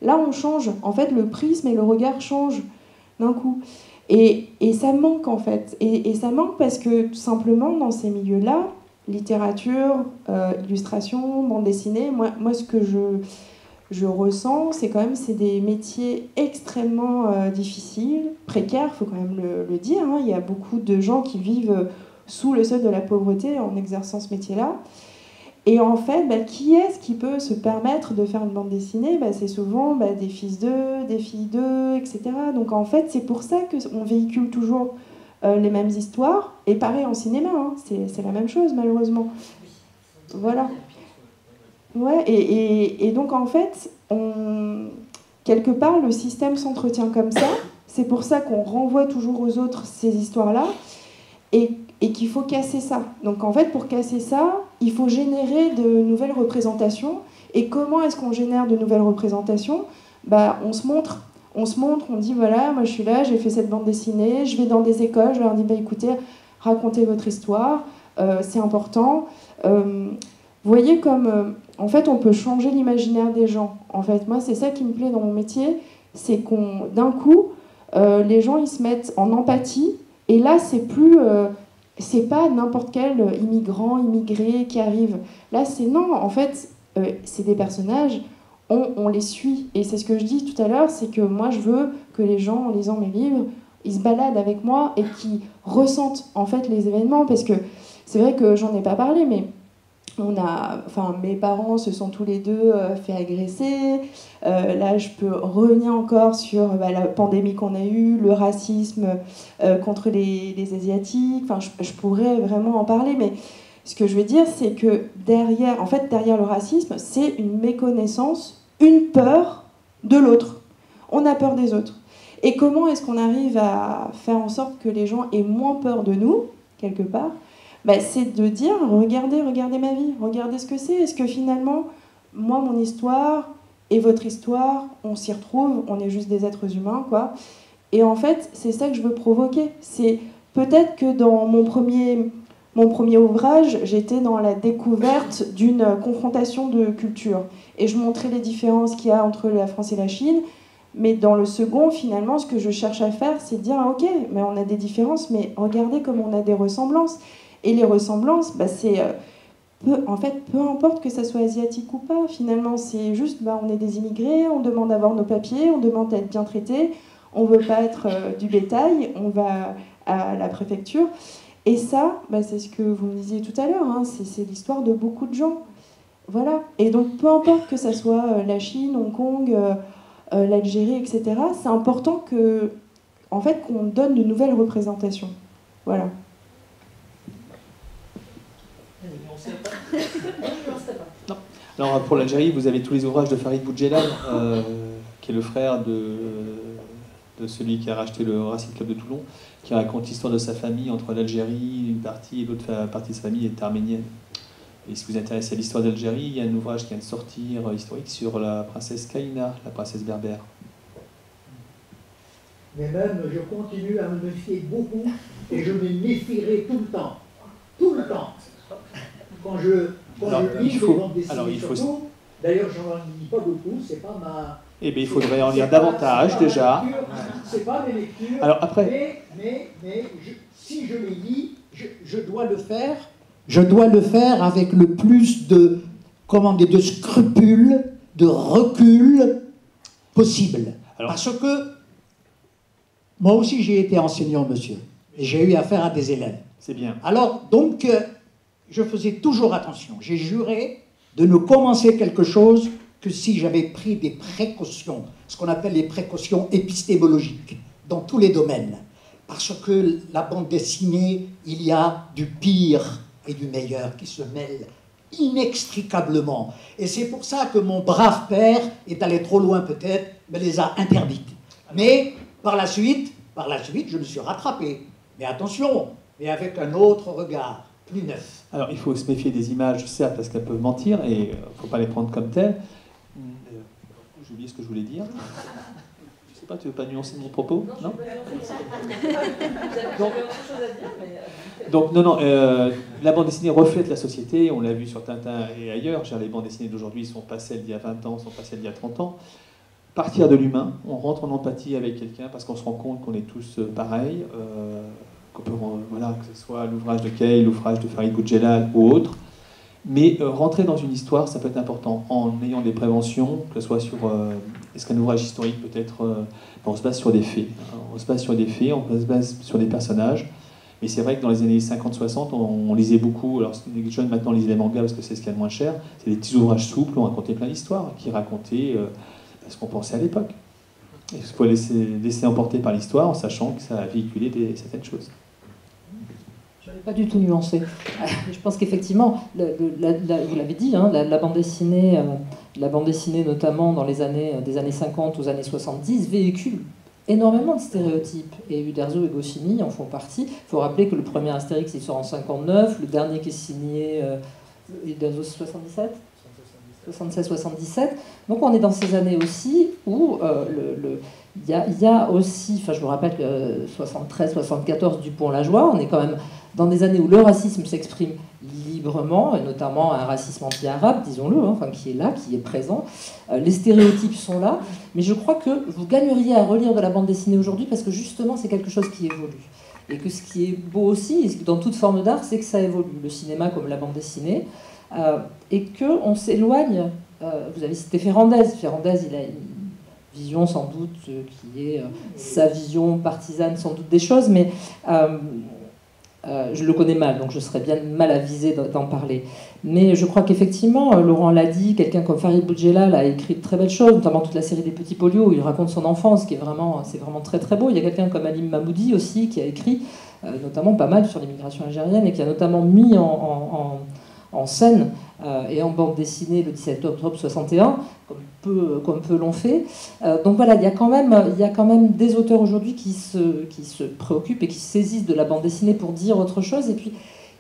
là, on change. En fait, le prisme et le regard changent d'un coup. Et ça manque, en fait. Et ça manque parce que, tout simplement, dans ces milieux-là, littérature, illustration, bande dessinée, moi ce que je ressens, c'est quand même c'est des métiers extrêmement difficiles, précaires, il faut quand même le dire. Hein. Il y a beaucoup de gens qui vivent sous le seuil de la pauvreté en exerçant ce métier-là. Et en fait, bah, qui est-ce qui peut se permettre de faire une bande dessinée ? Bah, c'est souvent des fils d'eux, des filles d'eux, etc. Donc en fait, c'est pour ça qu'on véhicule toujours les mêmes histoires. Et pareil en cinéma, hein, c'est la même chose malheureusement. Voilà. Ouais, et donc en fait, quelque part, le système s'entretient comme ça. C'est pour ça qu'on renvoie toujours aux autres ces histoires-là. Et qu'il faut casser ça. Donc en fait, pour casser ça, il faut générer de nouvelles représentations. Et comment est-ce qu'on génère de nouvelles représentations ? Bah, on se montre, on dit voilà, moi je suis là, j'ai fait cette bande dessinée, je vais dans des écoles, je leur dis bah, écoutez, racontez votre histoire, c'est important. Vous voyez comme, en fait, on peut changer l'imaginaire des gens. En fait, moi, c'est ça qui me plaît dans mon métier, c'est qu'on, d'un coup, les gens, ils se mettent en empathie, et là, c'est plus... c'est pas n'importe quel immigrant, immigré qui arrive. Là, c'est non, en fait, c'est des personnages, on les suit. Et c'est ce que je dis tout à l'heure, c'est que moi, je veux que les gens, en lisant mes livres, ils se baladent avec moi et qu'ils ressentent, en fait, les événements. Parce que c'est vrai que j'en ai pas parlé, mais mes parents se sont tous les deux fait agresser. Là, je peux revenir encore sur la pandémie qu'on a eue, le racisme contre les Asiatiques. Enfin, je pourrais vraiment en parler, mais ce que je veux dire, c'est que derrière le racisme, c'est une méconnaissance, une peur de l'autre. On a peur des autres. Et comment est-ce qu'on arrive à faire en sorte que les gens aient moins peur de nous, quelque part ? C'est de dire, regardez ma vie, regardez ce que c'est. Est-ce que finalement, moi, mon histoire et votre histoire, on s'y retrouve, on est juste des êtres humains, quoi. Et en fait, c'est ça que je veux provoquer. C'est peut-être que dans mon premier ouvrage, j'étais dans la découverte d'une confrontation de cultures. Et je montrais les différences qu'il y a entre la France et la Chine. Mais dans le second, finalement, ce que je cherche à faire, c'est de dire, ok, mais on a des différences, mais regardez comme on a des ressemblances. Et les ressemblances, c'est... en fait, peu importe que ça soit asiatique ou pas, finalement, c'est juste, on est des immigrés, on demande d'avoir nos papiers, on demande d'être bien traités, on ne veut pas être du bétail, on va à la préfecture. Et ça, c'est ce que vous me disiez tout à l'heure, hein, c'est l'histoire de beaucoup de gens. Voilà. Et donc, peu importe que ça soit la Chine, Hong Kong, l'Algérie, etc., c'est important en fait, qu'on donne de nouvelles représentations. Voilà. Non. Alors pour l'Algérie, vous avez tous les ouvrages de Farid Boudjelal, qui est le frère de celui qui a racheté le Racing Club de Toulon, qui raconte l'histoire de sa famille entre l'Algérie, une partie, et l'autre partie de sa famille est arménienne. Et si vous vous intéressez à l'histoire d'Algérie, il y a un ouvrage qui vient de sortir, historique, sur la princesse Kaïna, la princesse berbère. Mais même, je continue à me méfier beaucoup, et je me méfierai tout le temps. Tout le temps. Quand je lis des bandes dessinées surtout, d'ailleurs j'en lis pas beaucoup, c'est pas ma... Eh bien, il faudrait en lire davantage déjà. C'est pas mes lectures. Alors après... Mais si je les lis, je dois le faire. Je dois le faire avec le plus de, de scrupules, de recul possible. Alors, parce que moi aussi j'ai été enseignant, monsieur, et j'ai eu affaire à des élèves. C'est bien. Alors, donc, je faisais toujours attention. J'ai juré de ne commencer quelque chose que si j'avais pris des précautions, ce qu'on appelle les précautions épistémologiques, dans tous les domaines. Parce que la bande dessinée, il y a du pire et du meilleur qui se mêlent inextricablement. Et c'est pour ça que mon brave père est allé trop loin peut-être, me les a interdites. Mais par la suite, je me suis rattrapé. Mais attention, mais avec un autre regard, plus neuf. Alors, il faut se méfier des images, certes, parce qu'elles peuvent mentir, et il ne faut pas les prendre comme telles. J'ai oublié ce que je voulais dire. Je sais pas, tu veux pas nuancer mon propos? Non, donc, non, la bande dessinée reflète la société, on l'a vu sur Tintin et ailleurs. Les bandes dessinées d'aujourd'hui sont pas celles d'il y a 20 ans, sont pas celles d'il y a 30 ans. Partir de l'humain, on rentre en empathie avec quelqu'un parce qu'on se rend compte qu'on est tous pareils, qu'on peut, voilà, que ce soit l'ouvrage de Kay, l'ouvrage de Farid Boudjelal ou autre. Mais rentrer dans une histoire, ça peut être important en ayant des préventions, que ce soit sur... est-ce qu'un ouvrage historique peut être... on se base sur des faits. On se base sur des faits, on se base sur des personnages. Mais c'est vrai que dans les années 50-60, on lisait beaucoup... Alors les jeunes maintenant lisent les mangas parce que c'est ce qu'il y a de moins cher. C'est des petits ouvrages souples, on racontait plein d'histoires, qui racontaient ce qu'on pensait à l'époque. Il faut laisser emporter par l'histoire en sachant que ça a véhiculé certaines choses. Je n'avais pas du tout nuancé. Je pense qu'effectivement, vous l'avez dit, hein, la bande dessinée notamment dans les années des années 50 aux années 70 véhicule énormément de stéréotypes. Et Uderzo et Goscinny en font partie. Il faut rappeler que le premier Astérix il sort en 59, le dernier qui est signé Uderzo 77. 76-77. Donc on est dans ces années aussi où il y a aussi, enfin je me rappelle 73-74 Dupont-Lajoie, on est quand même dans des années où le racisme s'exprime librement, et notamment un racisme anti-arabe, disons-le, hein, enfin, qui est là, qui est présent. Les stéréotypes sont là, mais je crois que vous gagneriez à relire de la bande dessinée aujourd'hui parce que justement c'est quelque chose qui évolue. Et que ce qui est beau aussi, dans toute forme d'art, c'est que ça évolue. Le cinéma comme la bande dessinée. Et qu'on s'éloigne. Vous avez cité Ferrandez. Ferrandez, il a une vision sans doute qui est sa vision partisane sans doute des choses, mais je le connais mal, donc je serais bien mal avisée d'en parler. Mais je crois qu'effectivement, Laurent l'a dit, quelqu'un comme Farid Boudjelal a écrit de très belles choses, notamment toute la série des Petits Polios, où il raconte son enfance, c'est vraiment très très beau. Il y a quelqu'un comme Alim Mahmoudi aussi, qui a écrit notamment pas mal sur l'immigration algérienne, et qui a notamment mis en scène et en bande dessinée le 17 octobre 61, comme peu l'ont fait. Donc voilà, il y a quand même des auteurs aujourd'hui qui se préoccupent et qui se saisissent de la bande dessinée pour dire autre chose. Et puis,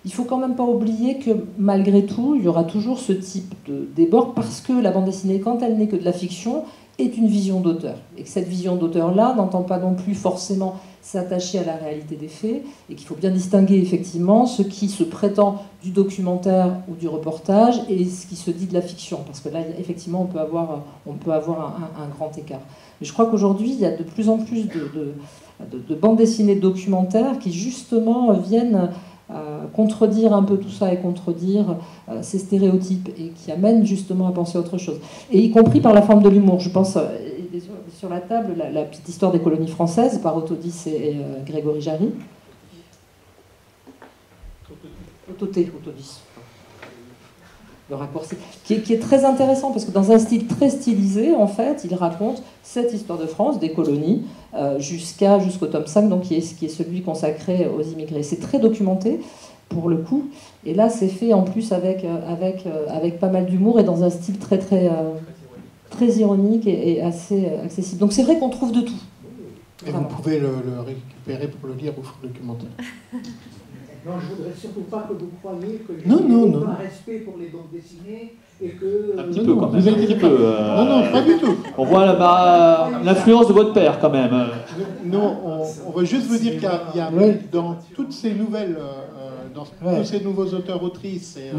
il faut quand même pas oublier que malgré tout, il y aura toujours ce type de débord parce que la bande dessinée, quand elle n'est que de la fiction, est une vision d'auteur. Et que cette vision d'auteur-là n'entend pas non plus forcément s'attacher à la réalité des faits, et qu'il faut bien distinguer effectivement ce qui se prétend du documentaire ou du reportage et ce qui se dit de la fiction, parce que là, effectivement, on peut avoir un grand écart. Mais je crois qu'aujourd'hui, il y a de plus en plus de bandes dessinées documentaires qui, justement, viennent contredire un peu tout ça et contredire ces stéréotypes, et qui amènent justement à penser autre chose. Et y compris par la forme de l'humour. Je pense... sur la table, la petite histoire des colonies françaises par Autodis et Grégory Jarry. Autodis. Le raccourci. Qui est très intéressant parce que dans un style très stylisé, en fait, il raconte cette histoire de France, des colonies, jusqu'au tome 5, donc qui est celui consacré aux immigrés. C'est très documenté, pour le coup. Et là, c'est fait en plus avec pas mal d'humour et dans un style très ironique et assez accessible. Donc c'est vrai qu'on trouve de tout. Et vous pouvez le récupérer pour le lire au fond documentaire. Non, je voudrais surtout pas que vous croyiez que j'ai non. un respect pour les bandes dessinées et que... Un petit peu quand même. Vous inquiétez pas. Non, pas du tout. On voit l'influence de votre père quand même. Nous, on veut juste vous dire qu'il y a dans toutes ces nouvelles, dans tous ces nouveaux auteurs-autrices, et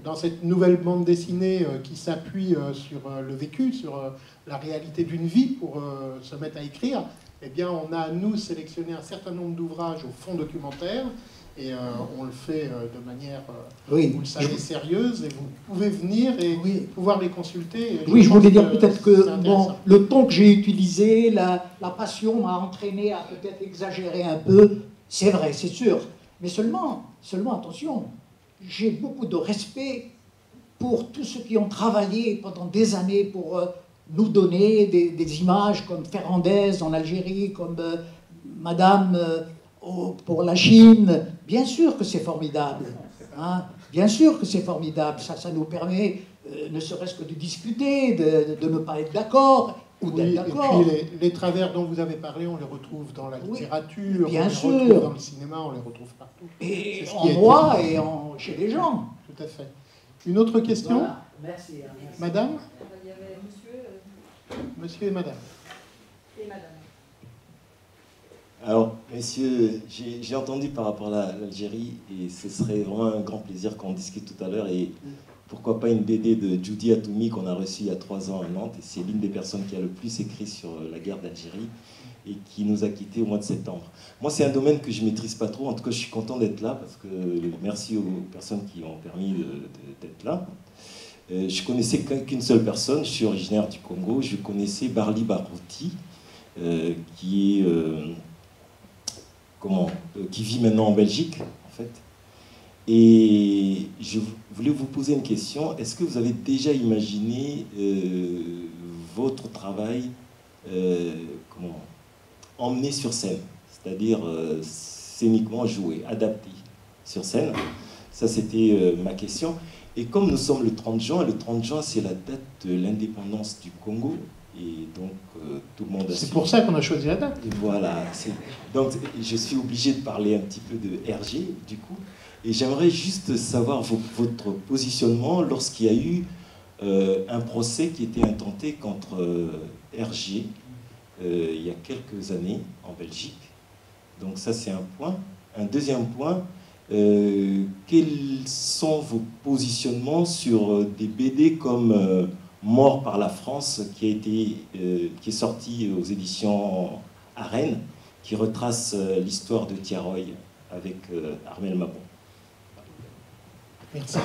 dans cette nouvelle bande dessinée qui s'appuie sur le vécu, sur la réalité d'une vie pour se mettre à écrire, eh bien, on a, nous, sélectionné un certain nombre d'ouvrages au fond documentaire. Et on le fait de manière, vous le savez, sérieuse, et vous pouvez venir et pouvoir les consulter. Je voulais dire peut-être que le ton que j'ai utilisé, la passion m'a entraîné à peut-être exagérer un peu. C'est vrai, c'est sûr. Mais seulement, attention, j'ai beaucoup de respect pour tous ceux qui ont travaillé pendant des années pour nous donner des images comme Ferrandez en Algérie, comme Madame... pour la Chine. Bien sûr que c'est formidable. Hein, bien sûr que c'est formidable. Ça nous permet, ne serait-ce que de discuter, de ne pas être d'accord ou d'être d'accord. Et puis les travers dont vous avez parlé, on les retrouve dans la littérature, bien sûr. On les retrouve dans le cinéma, on les retrouve partout. Et en moi et chez les gens. Tout à fait. Une autre question? Voilà. Merci. Madame? Il y avait Monsieur et madame. et madame. Alors, messieurs, j'ai entendu par rapport à l'Algérie, et ce serait vraiment un grand plaisir qu'on discute tout à l'heure, et pourquoi pas une BD de Judy Atoumi qu'on a reçue il y a 3 ans à Nantes, et c'est l'une des personnes qui a le plus écrit sur la guerre d'Algérie, et qui nous a quittés au mois de septembre. Moi, c'est un domaine que je ne maîtrise pas trop, en tout cas, je suis content d'être là, parce que merci aux personnes qui ont permis d'être là. Je connaissais qu'une seule personne, je suis originaire du Congo, je connaissais Barli Barouti, qui est... qui vit maintenant en Belgique, en fait. Et je voulais vous poser une question. Est-ce que vous avez déjà imaginé votre travail emmené sur scène? C'est-à-dire scéniquement joué, adapté sur scène? Ça, c'était ma question. Et comme nous sommes le 30 juin, le 30 juin, c'est la date de l'indépendance du Congo. Et donc, tout le monde a C'est pour ça qu'on a choisi la date. Et voilà. Donc, je suis obligé de parler un petit peu de Hergé, du coup. Et j'aimerais juste savoir votre positionnement lorsqu'il y a eu un procès qui était intenté contre Hergé il y a quelques années en Belgique. Donc ça, c'est un point. Un deuxième point, quels sont vos positionnements sur des BD comme... Mort par la France, qui est sorti aux éditions à Rennes, qui retrace l'histoire de Tiaroy avec Armel Mabon. Merci.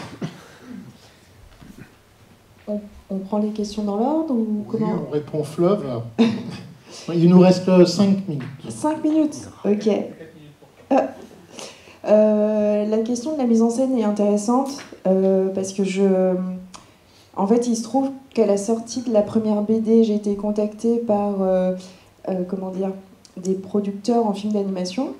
On prend les questions dans l'ordre ou comment? On répond fleuve. Il nous reste 5 minutes. 5 minutes, ok. La question de la mise en scène est intéressante parce que en fait, il se trouve qu'à la sortie de la première BD, j'ai été contactée par des producteurs en film d'animation.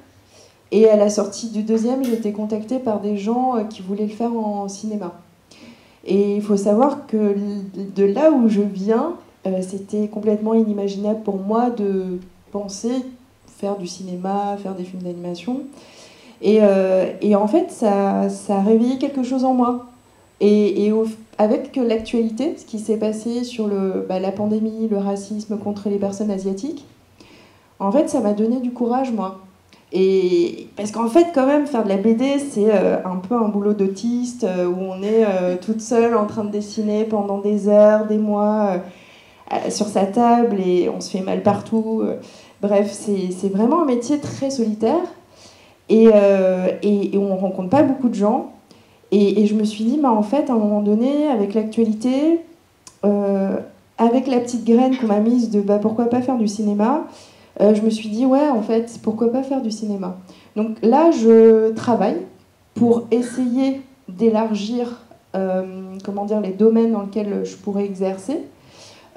Et à la sortie du deuxième, j'ai été contactée par des gens qui voulaient le faire en cinéma. Et il faut savoir que de là où je viens, c'était complètement inimaginable pour moi de penser faire du cinéma, faire des films d'animation. Et en fait, ça a réveillé quelque chose en moi. Avec l'actualité, ce qui s'est passé sur la pandémie, le racisme contre les personnes asiatiques, en fait, ça m'a donné du courage, moi. Et parce qu'en fait, quand même, faire de la BD, c'est un peu un boulot d'autiste où on est toute seule en train de dessiner pendant des heures, des mois sur sa table et on se fait mal partout. Bref, c'est vraiment un métier très solitaire et on rencontre pas beaucoup de gens. Et je me suis dit, en fait, à un moment donné, avec l'actualité, avec la petite graine qu'on m'a mise de pourquoi pas faire du cinéma, je me suis dit, ouais, en fait, pourquoi pas faire du cinéma? Donc là, je travaille pour essayer d'élargir les domaines dans lesquels je pourrais exercer.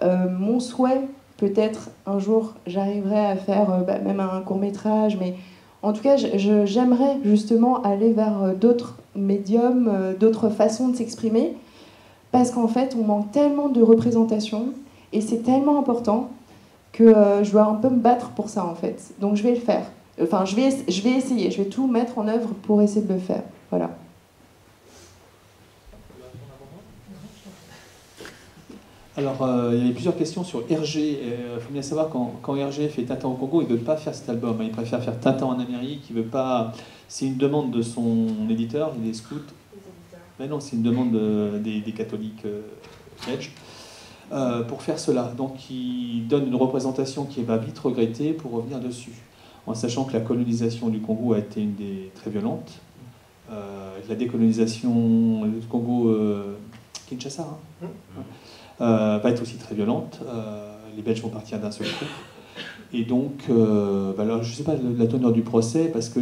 Mon souhait, peut-être un jour, j'arriverai à faire même un court-métrage, mais en tout cas, j'aimerais justement aller vers d'autres médiums, d'autres façons de s'exprimer, parce qu'en fait, on manque tellement de représentation, et c'est tellement important que je dois un peu me battre pour ça en fait. Donc je vais le faire. Enfin, je vais essayer, je vais tout mettre en œuvre pour essayer de le faire. Voilà. Alors, il y avait plusieurs questions sur Hergé. Il faut bien savoir, quand Hergé fait Tintin au Congo, il ne veut pas faire cet album. Il préfère faire Tintin en Amérique. Il veut pas... C'est une demande de son éditeur, il est scout. Mais non, c'est une demande des catholiques belges pour faire cela. Donc, il donne une représentation qui va vite regretter pour revenir dessus. En sachant que la colonisation du Congo a été une des très violentes. La décolonisation du Congo, Kinshasa, va être aussi très violente. Les Belges vont partir d'un seul coup. Et donc, alors, je ne sais pas la teneur du procès, parce que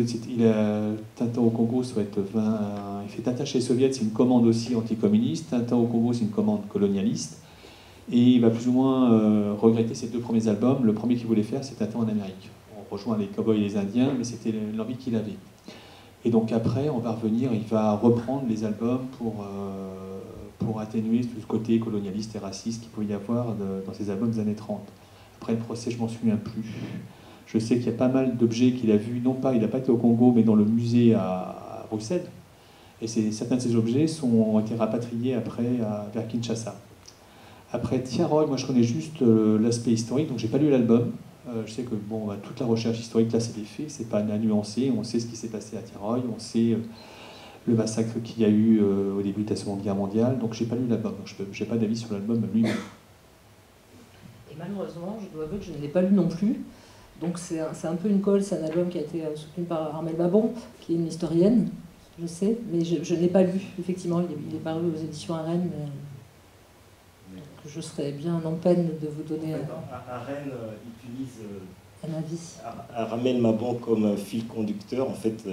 Tintin au Congo, ça va être 20... Il fait Tintin chez les Soviets, c'est une commande aussi anticommuniste. Tintin au Congo, c'est une commande colonialiste. Et il va plus ou moins regretter ses 2 premiers albums. Le premier qu'il voulait faire, c'est Tintin en Amérique. On rejoint les cowboys et les Indiens, mais c'était l'envie qu'il avait. Et donc après, on va revenir, il va reprendre les albums pour atténuer tout ce côté colonialiste et raciste qu'il pouvait y avoir dans ces albums des années 30. Après le procès, je m'en souviens plus. Je sais qu'il y a pas mal d'objets qu'il a vus, non pas, il n'a pas été au Congo, mais dans le musée à Bruxelles. Et certains de ces objets ont été rapatriés après vers Kinshasa. Après Tiaroy, moi je connais juste l'aspect historique, donc j'ai pas lu l'album. Je sais que toute la recherche historique, là, c'est des faits, c'est pas à nuancer. On sait ce qui s'est passé à Tiaroy, on sait le massacre qu'il y a eu au début de la Seconde Guerre mondiale. Donc, j'ai pas lu l'album, donc je n'ai pas d'avis sur l'album lui-même. Et malheureusement, je dois avouer que je ne l'ai pas lu non plus. Donc, c'est un peu une colle. C'est un album qui a été soutenu par Armelle Babon, qui est une historienne, je sais, mais je ne l'ai pas lu. Effectivement, il est paru aux éditions à Rennes. Je serais bien en peine de vous donner à Rennes, utilise un avis. Armelle Babon comme fil conducteur. En fait,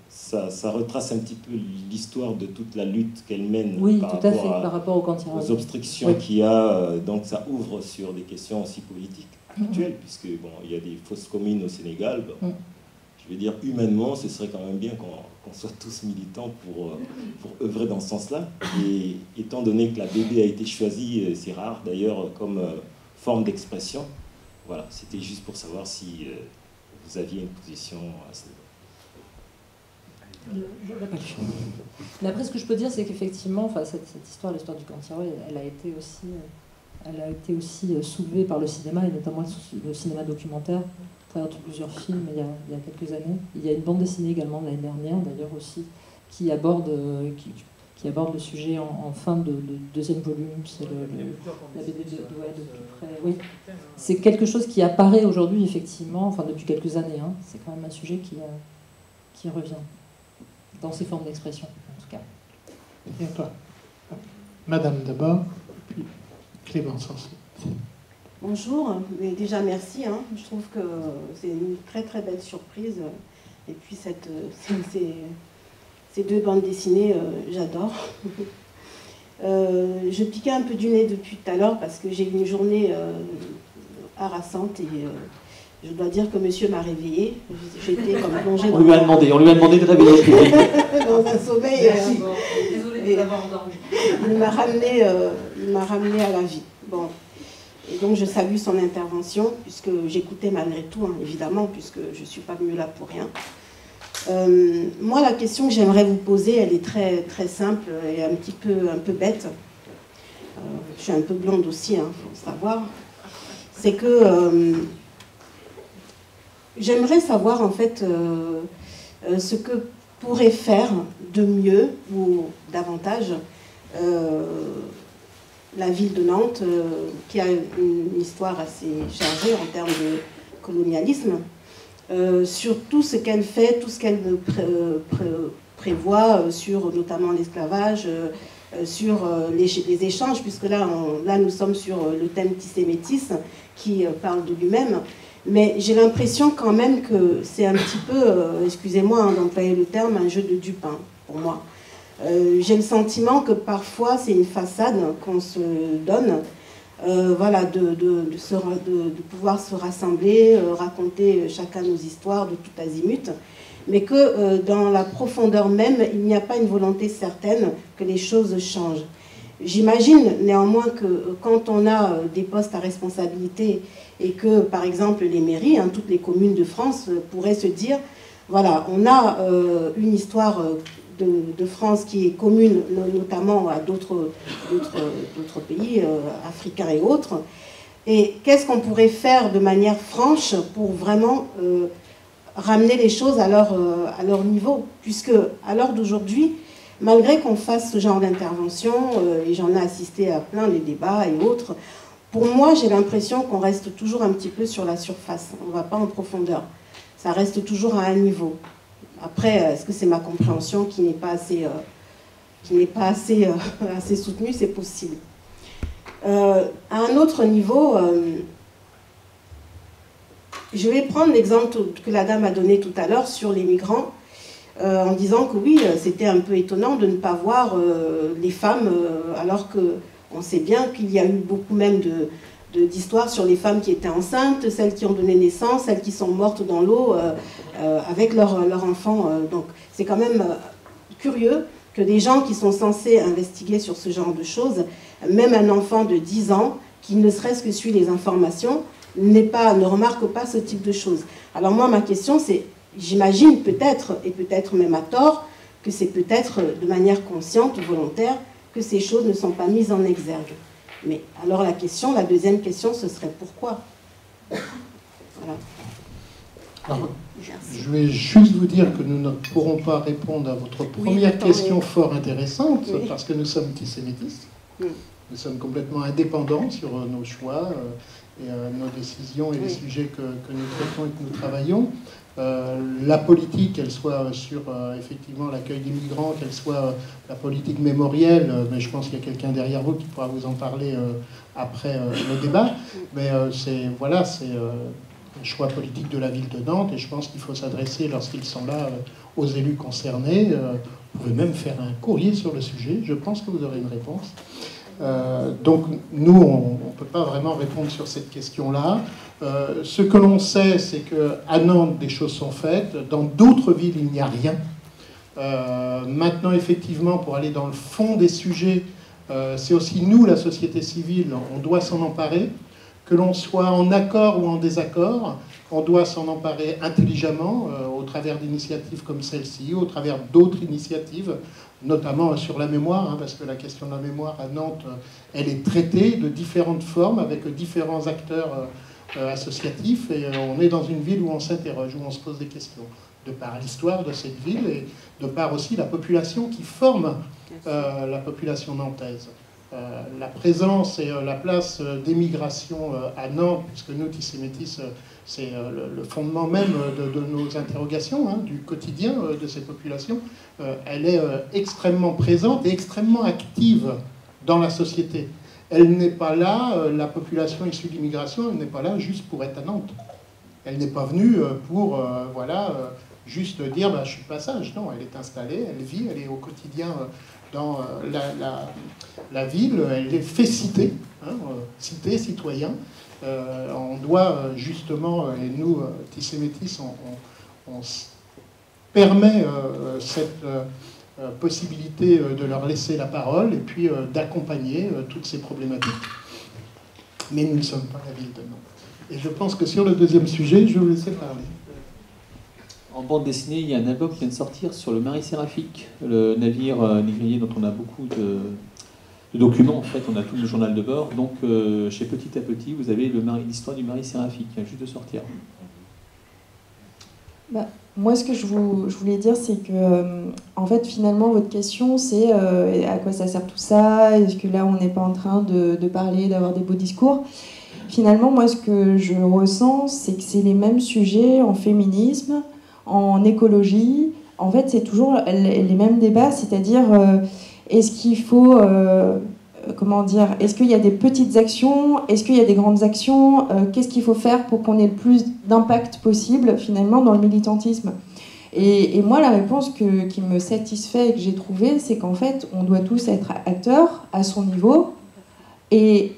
ça retrace un petit peu l'histoire de toute la lutte qu'elle mène par rapport au Cantirail. Aux obstructions qu'il y a. Donc ça ouvre sur des questions aussi politiques actuelles, puisque il y a des fosses communes au Sénégal. Je veux dire, humainement, ce serait quand même bien qu'on soit tous militants pour œuvrer dans ce sens-là. Et étant donné que la BD a été choisie, c'est rare d'ailleurs, comme forme d'expression, voilà, c'était juste pour savoir si vous aviez une position à ce niveau. Après, ce que je peux dire, c'est qu'effectivement, cette histoire, l'histoire du Cantirail, elle a été aussi soulevée par le cinéma, et notamment le cinéma documentaire, à travers plusieurs films il y a quelques années. Il y a une bande dessinée également l'année dernière, d'ailleurs aussi, qui aborde le sujet en fin de deuxième volume. C'est la BD de plus près. Oui. C'est quelque chose qui apparaît aujourd'hui, effectivement, enfin depuis quelques années. C'est quand même un sujet qui revient dans ses formes d'expression, en tout cas. Et toi, Madame d'abord, puis Clémence ensuite. Bonjour, mais déjà merci. Je trouve que c'est une très très belle surprise. Et puis ces 2 bandes dessinées, j'adore. Je piquais un peu du nez depuis tout à l'heure parce que j'ai eu une journée harassante et je dois dire que monsieur m'a réveillée. J'étais comme plongée on lui a demandé de réveiller. dans un sommeil. Désolée de l'avoir endormi. Il m'a ramené à la vie. Bon. Et donc je salue son intervention, puisque j'écoutais malgré tout, évidemment, puisque je ne suis pas venue là pour rien. Moi, la question que j'aimerais vous poser, elle est très, très simple et un peu bête. Je suis un peu blonde aussi, faut savoir. C'est que j'aimerais savoir, en fait, ce que pourrait faire de mieux ou davantage la ville de Nantes, qui a une histoire assez chargée en termes de colonialisme, sur tout ce qu'elle fait, tout ce qu'elle prévoit sur notamment l'esclavage, sur les échanges, puisque là nous sommes sur le thème Tissémétis qui parle de lui-même. Mais j'ai l'impression quand même que c'est un petit peu, excusez-moi d'employer le terme, un jeu de dupes pour moi. J'ai le sentiment que parfois c'est une façade qu'on se donne, voilà, de pouvoir se rassembler, raconter chacun nos histoires de tout azimut, mais que dans la profondeur même, il n'y a pas une volonté certaine que les choses changent. J'imagine néanmoins que quand on a des postes à responsabilité et que, par exemple, les mairies, hein, toutes les communes de France pourraient se dire, voilà, on a une histoire de France qui est commune, notamment à d'autres pays africains et autres. Et qu'est-ce qu'on pourrait faire de manière franche pour vraiment ramener les choses à leur niveau? Puisque, à l'heure d'aujourd'hui, malgré qu'on fasse ce genre d'intervention, et j'en ai assisté à plein les débats et autres, pour moi, j'ai l'impression qu'on reste toujours un petit peu sur la surface. On ne va pas en profondeur. Ça reste toujours à un niveau. Après, est-ce que c'est ma compréhension qui n'est pas assez, assez soutenue? C'est possible. À un autre niveau, je vais prendre l'exemple que la dame a donné tout à l'heure sur les migrants, en disant que oui, c'était un peu étonnant de ne pas voir les femmes, alors qu'on sait bien qu'il y a eu beaucoup même d'histoires sur les femmes qui étaient enceintes, celles qui ont donné naissance, celles qui sont mortes dans l'eau avec leur enfant. Donc c'est quand même curieux que des gens qui sont censés investiguer sur ce genre de choses, même un enfant de 10 ans, qui ne serait-ce que suit les informations, ne remarque pas ce type de choses. Alors moi, ma question, c'est, j'imagine peut-être, et peut-être même à tort, que c'est peut-être de manière consciente, volontaire, que ces choses ne sont pas mises en exergue. Mais alors la deuxième question, ce serait pourquoi? Voilà. Alors, je vais juste vous dire que nous ne pourrons pas répondre à votre première question fort intéressante, parce que nous sommes antisémitistes. Nous sommes complètement indépendants sur nos choix et nos décisions et les sujets que nous traitons et que nous travaillons. La politique, qu'elle soit sur effectivement l'accueil des migrants, qu'elle soit la politique mémorielle, mais je pense qu'il y a quelqu'un derrière vous qui pourra vous en parler après le débat. Mais c'est un choix politique de la ville de Nantes et je pense qu'il faut s'adresser lorsqu'ils sont là aux élus concernés. Vous pouvez même faire un courrier sur le sujet, je pense que vous aurez une réponse. Donc nous, on ne peut pas vraiment répondre sur cette question-là. Ce que l'on sait, c'est qu'à Nantes, des choses sont faites. Dans d'autres villes, il n'y a rien. Maintenant, effectivement, pour aller dans le fond des sujets, c'est aussi nous, la société civile, on doit s'en emparer. Que l'on soit en accord ou en désaccord, on doit s'en emparer intelligemment au travers d'initiatives comme celle-ci, au travers d'autres initiatives, notamment sur la mémoire, parce que la question de la mémoire à Nantes, elle est traitée de différentes formes avec différents acteurs associatifs et on est dans une ville où on s'interroge, où on se pose des questions, de par l'histoire de cette ville et de par aussi la population qui forme la population nantaise. La présence et la place des migrations à Nantes, puisque nous, Tissémétis, c'est le fondement même de nos interrogations, du quotidien de ces populations, elle est extrêmement présente et extrêmement active dans la société. Elle n'est pas là, la population issue de l'immigration, elle n'est pas là juste pour être à Nantes. Elle n'est pas venue pour, juste dire je suis de passage. Non, elle est installée, elle vit, elle est au quotidien dans la ville, elle est fait cité, cité, citoyen. On doit justement, et nous, Tissémétis, on permet cette possibilité de leur laisser la parole et puis d'accompagner toutes ces problématiques. Mais nous ne sommes pas la ville de Nantes. Et je pense que sur le deuxième sujet, je vais vous laisser parler. En bande dessinée, il y a un album qui vient de sortir sur le Marie Séraphique, le navire négrier dont on a beaucoup de documents. En fait, on a tout le journal de bord. Donc, chez Petit à Petit, vous avez l'histoire du Marie Séraphique qui vient juste de sortir. Moi, ce que je voulais dire, c'est que, en fait, finalement, votre question, c'est à quoi ça sert tout ça? Est-ce que là, on n'est pas en train de parler, d'avoir des beaux discours? Finalement, moi, ce que je ressens, c'est que c'est les mêmes sujets en féminisme, en écologie. En fait, c'est toujours les mêmes débats, c'est-à-dire, est-ce qu'il faut... comment dire, est-ce qu'il y a des petites actions, est-ce qu'il y a des grandes actions, qu'est-ce qu'il faut faire pour qu'on ait le plus d'impact possible finalement dans le militantisme. Et moi la réponse qui me satisfait et que j'ai trouvée, c'est qu'en fait on doit tous être acteurs à son niveau et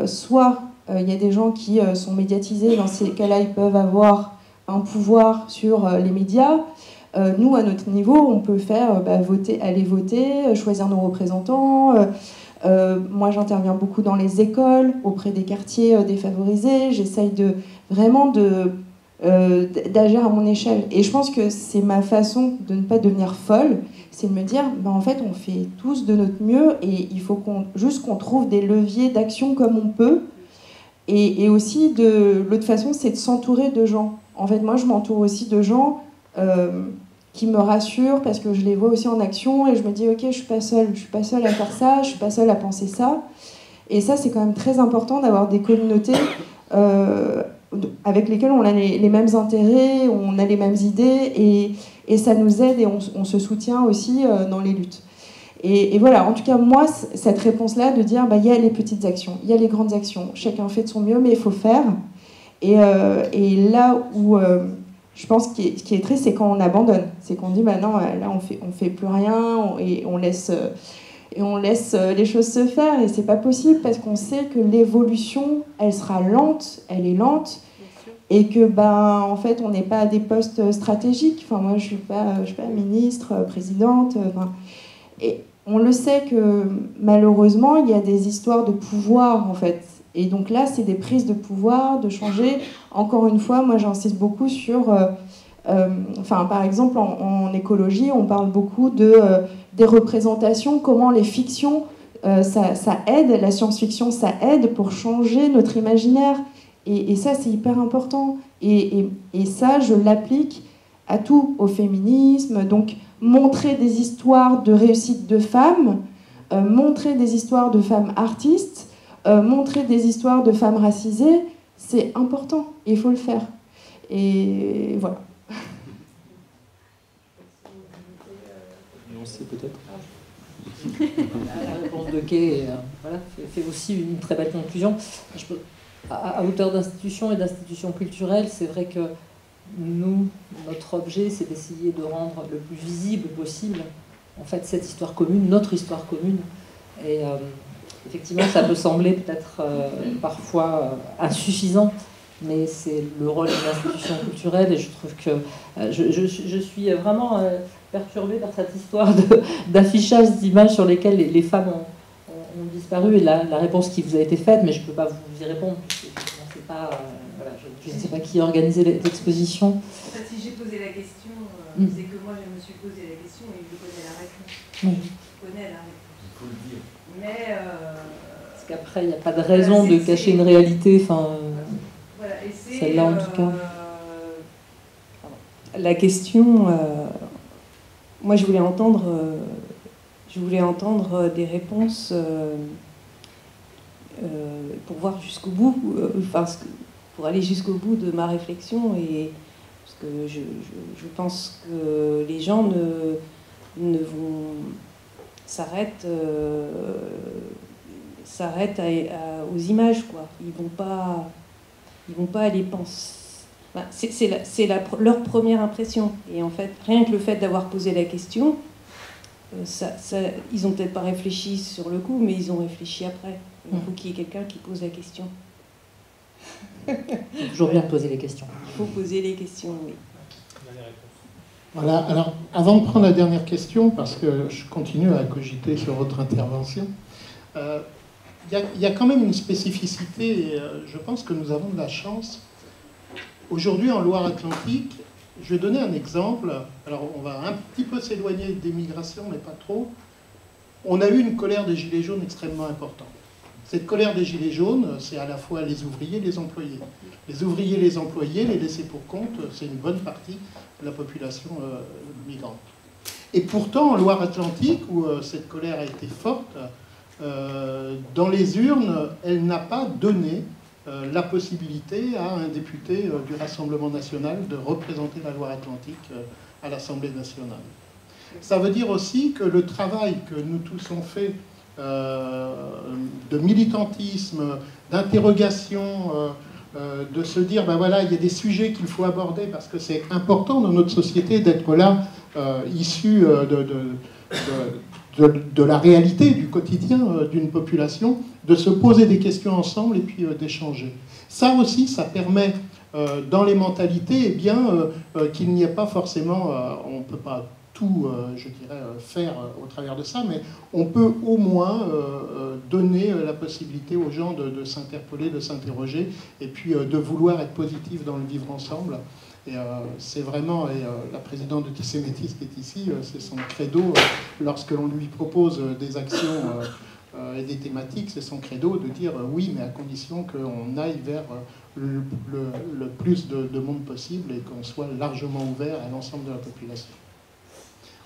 soit il y a des gens qui sont médiatisés, dans ces cas-là ils peuvent avoir un pouvoir sur les médias. Nous à notre niveau on peut faire voter, aller voter, choisir nos représentants, Moi, j'interviens beaucoup dans les écoles, auprès des quartiers défavorisés. J'essaye vraiment d'agir à mon échelle. Et je pense que c'est ma façon de ne pas devenir folle, c'est de me dire, en fait, on fait tous de notre mieux et il faut juste qu'on trouve des leviers d'action comme on peut. Et aussi, l'autre façon, c'est de s'entourer de gens. En fait, moi, je m'entoure aussi de gens qui me rassurent parce que je les vois aussi en action et je me dis, ok, je suis pas seule à faire ça, je suis pas seule à penser ça. Et ça, c'est quand même très important d'avoir des communautés avec lesquelles on a les mêmes intérêts, on a les mêmes idées et ça nous aide et on se soutient aussi dans les luttes. Et voilà, en tout cas, moi, cette réponse-là de dire, il y a les petites actions, il y a les grandes actions, chacun fait de son mieux, mais il faut faire. Et là où je pense ce qui est triste, c'est quand on abandonne. C'est qu'on dit, non, là, on fait plus rien et on laisse les choses se faire. Et c'est pas possible parce qu'on sait que l'évolution, elle sera lente, elle est lente. Et que, en fait, on n'est pas à des postes stratégiques. Enfin, moi, je suis pas ministre, présidente. Et on le sait que, malheureusement, il y a des histoires de pouvoir, en fait. Et donc là, c'est des prises de pouvoir, de changer. Encore une fois, moi, j'insiste beaucoup sur... par exemple, en écologie, on parle beaucoup des représentations, comment les fictions, ça aide, la science-fiction, ça aide pour changer notre imaginaire. Et ça, c'est hyper important. Et ça, je l'applique à tout, au féminisme. Donc, montrer des histoires de réussite de femmes, montrer des histoires de femmes artistes, montrer des histoires de femmes racisées, c'est important. Il faut le faire. Et voilà. Nuancer peut-être. La réponse de Kay fait aussi une très belle conclusion. À hauteur d'institutions et d'institutions culturelles, c'est vrai que notre objet, c'est d'essayer de rendre le plus visible possible en fait cette histoire commune, notre histoire commune. Et effectivement, ça peut sembler peut-être parfois insuffisant, mais c'est le rôle d'une institution culturelle et je trouve que je suis vraiment perturbée par cette histoire d'affichage d'images sur lesquelles les femmes ont disparu et la réponse qui vous a été faite, mais je ne peux pas vous y répondre. Je ne sais pas qui a organisé l'exposition. En fait, si j'ai posé la question, c'est que moi je me suis posé la question et je connais la réponse. Je connais la réponse. Il faut le dire. Mais parce qu'après, il n'y a pas de raison de cacher une réalité. Voilà, celle-là en tout cas. La question, moi je voulais entendre des réponses pour voir jusqu'au bout, pour aller jusqu'au bout de ma réflexion, et parce que je pense que les gens s'arrêtent aux images, quoi. Ils vont pas aller penser. C'est leur première impression, et en fait, rien que le fait d'avoir posé la question, ils ont peut-être pas réfléchi sur le coup, mais ils ont réfléchi après. Il faut qu'il y ait quelqu'un qui pose la question. C'est toujours bien de poser les questions. Il faut poser les questions, oui. Voilà, alors avant de prendre la dernière question, parce que je continue à cogiter sur votre intervention, il y a quand même une spécificité, et je pense que nous avons de la chance. Aujourd'hui, en Loire-Atlantique, je vais donner un exemple. Alors, on va un petit peu s'éloigner des migrations, mais pas trop. On a eu une colère des Gilets jaunes extrêmement importante. Cette colère des Gilets jaunes, c'est à la fois les ouvriers et les employés. Les ouvriers et les employés, les laissés pour compte, c'est une bonne partie de la population migrante. Et pourtant, en Loire-Atlantique, où cette colère a été forte, dans les urnes, elle n'a pas donné la possibilité à un député du Rassemblement national de représenter la Loire-Atlantique à l'Assemblée nationale. Ça veut dire aussi que le travail que nous tous avons fait de militantisme, d'interrogation, de se dire, ben voilà, il y a des sujets qu'il faut aborder parce que c'est important dans notre société d'être là, issu de la réalité, du quotidien d'une population, de se poser des questions ensemble et puis d'échanger. Ça aussi, ça permet, dans les mentalités, qu'il n'y ait pas forcément, on ne peut pas tout, je dirais, faire au travers de ça, mais on peut au moins donner la possibilité aux gens de s'interpeller, de s'interroger, et puis de vouloir être positif dans le vivre ensemble. Et c'est vraiment, et la présidente de Tissé Métis qui est ici, c'est son credo, lorsque l'on lui propose des actions et des thématiques, c'est son credo de dire oui, mais à condition qu'on aille vers le plus de monde possible et qu'on soit largement ouvert à l'ensemble de la population.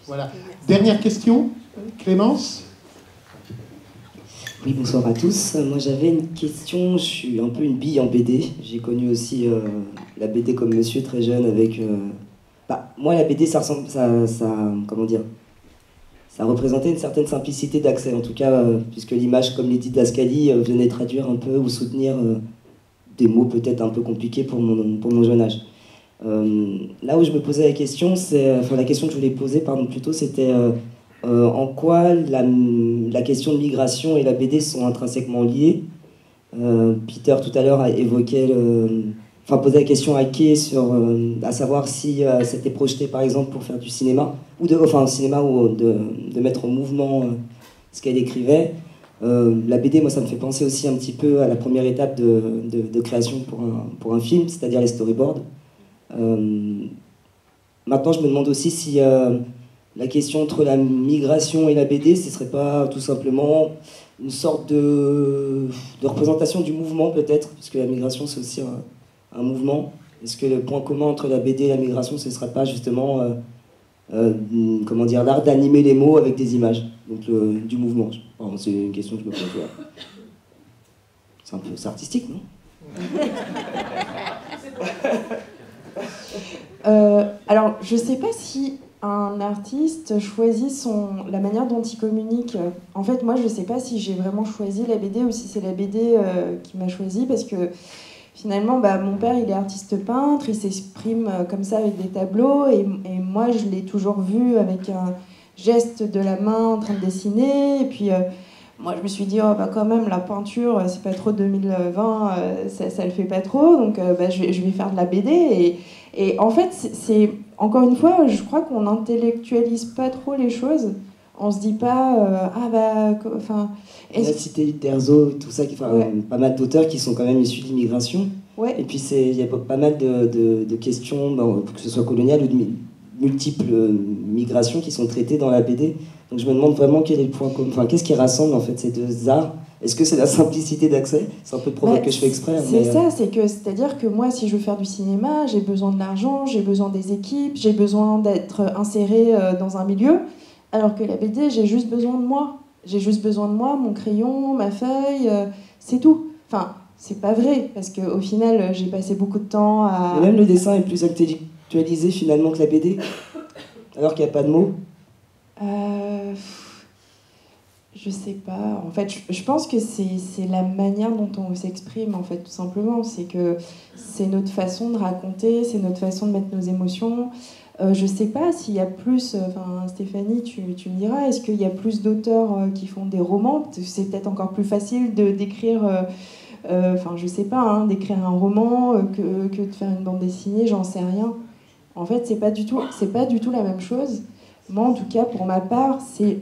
Voilà. Dernière question, Clémence ? Oui, bonsoir à tous. Moi, j'avais une question. Je suis un peu une bille en BD. J'ai connu aussi la BD comme monsieur très jeune avec... moi, la BD, ça ressemble... comment dire ? Ça représentait une certaine simplicité d'accès, en tout cas, puisque l'image, comme l'Edith d'Ascali, venait traduire un peu ou soutenir des mots peut-être un peu compliqués pour mon jeune âge. Là où je me posais la question, la question que je voulais poser, plutôt, c'était en quoi la question de migration et la BD sont intrinsèquement liées. Peter, tout à l'heure, a évoqué posé la question à Kay à savoir si c'était projeté par exemple pour faire du cinéma, ou de mettre en mouvement ce qu'elle écrivait. La BD, moi, ça me fait penser aussi un petit peu à la première étape de création pour un film, c'est-à-dire les storyboards. Maintenant, je me demande aussi si la question entre la migration et la BD, ce serait pas tout simplement une sorte de représentation du mouvement, peut-être, puisque la migration, c'est aussi un mouvement. Est-ce que le point commun entre la BD et la migration, ce ne serait pas justement l'art d'animer les mots avec des images, donc du mouvement? C'est une question que je me pose. C'est artistique, non? Alors, je ne sais pas si un artiste choisit la manière dont il communique. En fait, moi, je ne sais pas si j'ai vraiment choisi la BD ou si c'est la BD qui m'a choisi, parce que finalement, mon père, il est artiste peintre, il s'exprime comme ça avec des tableaux, et moi, je l'ai toujours vu avec un geste de la main en train de dessiner, et puis moi, je me suis dit, quand même, la peinture, c'est pas trop 2020, ça le fait pas trop, donc je vais faire de la BD, et en fait, c'est encore une fois, je crois qu'on n'intellectualise pas trop les choses. On se dit pas, On a cité Derzo, tout ça, pas mal d'auteurs qui sont quand même issus de l'immigration. Ouais. Et puis il y a pas mal de questions, que ce soit coloniales ou de multiples migrations qui sont traitées dans la BD. Donc je me demande vraiment quel est le point commun. Qu'est-ce qui rassemble en fait ces deux arts? Est-ce que c'est la simplicité d'accès? C'est un peu de provoque que je fais exprès. C'est-à-dire que moi, si je veux faire du cinéma, j'ai besoin de l'argent, j'ai besoin des équipes, j'ai besoin d'être insérée dans un milieu. Alors que la BD, j'ai juste besoin de moi. J'ai juste besoin de moi, mon crayon, ma feuille, c'est tout. Enfin, c'est pas vrai, parce qu'au final, j'ai passé beaucoup de temps à... Mais même le dessin est plus intellectualisé finalement que la BD, alors qu'il n'y a pas de mots. Je sais pas. En fait, je pense que c'est la manière dont on s'exprime, en fait, tout simplement. C'est que c'est notre façon de raconter, c'est notre façon de mettre nos émotions. Je sais pas s'il y a plus... Stéphanie, tu me diras, est-ce qu'il y a plus d'auteurs qui font des romans? C'est peut-être encore plus facile d'écrire... je sais pas, d'écrire un roman que de faire une bande dessinée, j'en sais rien. En fait, c'est pas du tout la même chose. Moi, en tout cas, pour ma part, c'est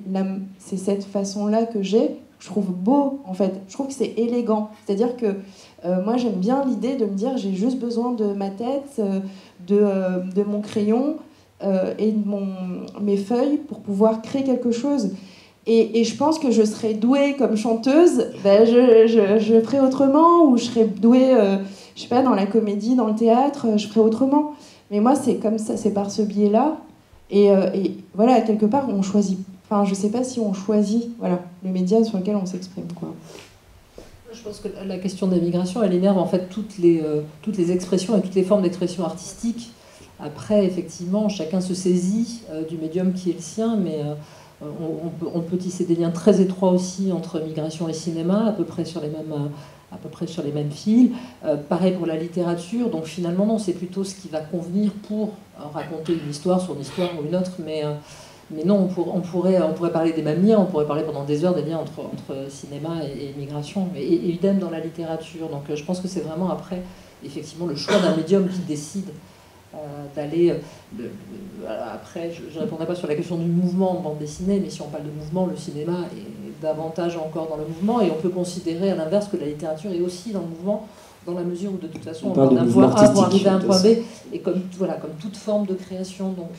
cette façon-là que j'ai. Je trouve beau, en fait. Je trouve que c'est élégant. C'est-à-dire que moi, j'aime bien l'idée de me dire j'ai juste besoin de ma tête, de mon crayon et de mes feuilles pour pouvoir créer quelque chose. Et je pense que je serais douée comme chanteuse, je ferais autrement, ou je serais douée, je sais pas, dans la comédie, dans le théâtre, je ferais autrement. Mais moi, c'est comme ça, c'est par ce biais-là. Et voilà, quelque part, on choisit. Enfin, je sais pas si on choisit, le média sur lequel on s'exprime, quoi. Je pense que la question de la migration, elle énerve en fait toutes les expressions et toutes les formes d'expression artistique. Après, effectivement, chacun se saisit du médium qui est le sien, mais on peut tisser des liens très étroits aussi entre migration et cinéma, à peu près sur les mêmes fils. Pareil pour la littérature, donc finalement, non, c'est plutôt ce qui va convenir pour raconter une histoire sur une histoire ou une autre, mais non, on pourrait parler des mêmes liens, on pourrait parler pendant des heures des liens entre cinéma et migration, et idem dans la littérature. Donc je pense que c'est vraiment après, effectivement, le choix d'un médium qui décide d'aller... Après, je ne répondrai pas sur la question du mouvement en bande dessinée, mais si on parle de mouvement, le cinéma est davantage encore dans le mouvement, et on peut considérer à l'inverse que la littérature est aussi dans le mouvement, dans la mesure où de toute façon on va d'un point A pour arriver à un point B, et comme toute forme de création. Donc,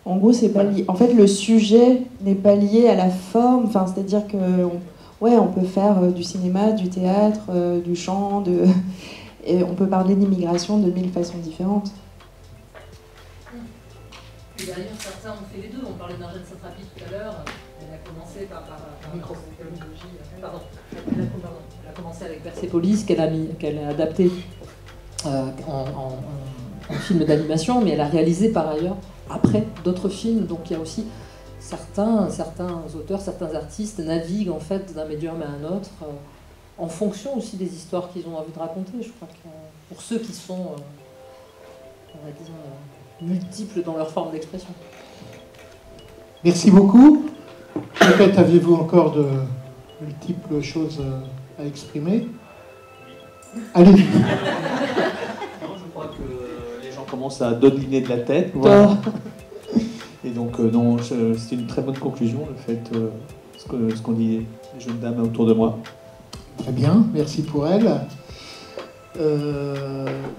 en gros, c'est pas lié. En fait, le sujet n'est pas lié à la forme. Enfin, c'est-à-dire que on peut faire du cinéma, du théâtre, du chant, et on peut parler d'immigration de 1000 façons différentes. Et d'ailleurs, certains ont fait les deux. On parlait d'Arjane Satrapi tout à l'heure. Elle a commencé par elle a commencé avec Persepolis, qu'elle a adapté en film d'animation, mais elle a réalisé par ailleurs après d'autres films. Donc il y a aussi certains auteurs, certains artistes naviguent en fait d'un médium à un autre en fonction aussi des histoires qu'ils ont envie de raconter. Je crois que pour ceux qui sont, on va dire, multiples dans leur forme d'expression. Merci beaucoup. Peut-être aviez-vous encore de multiples choses à exprimer. Allez-y. Je crois que les gens commencent à dodeliner de la tête. Voilà. Et donc, non, c'est une très bonne conclusion, le fait, ce qu'ont dit les jeunes dames autour de moi. Très bien, merci pour elle.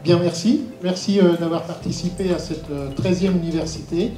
Bien, merci. Merci d'avoir participé à cette 13e université.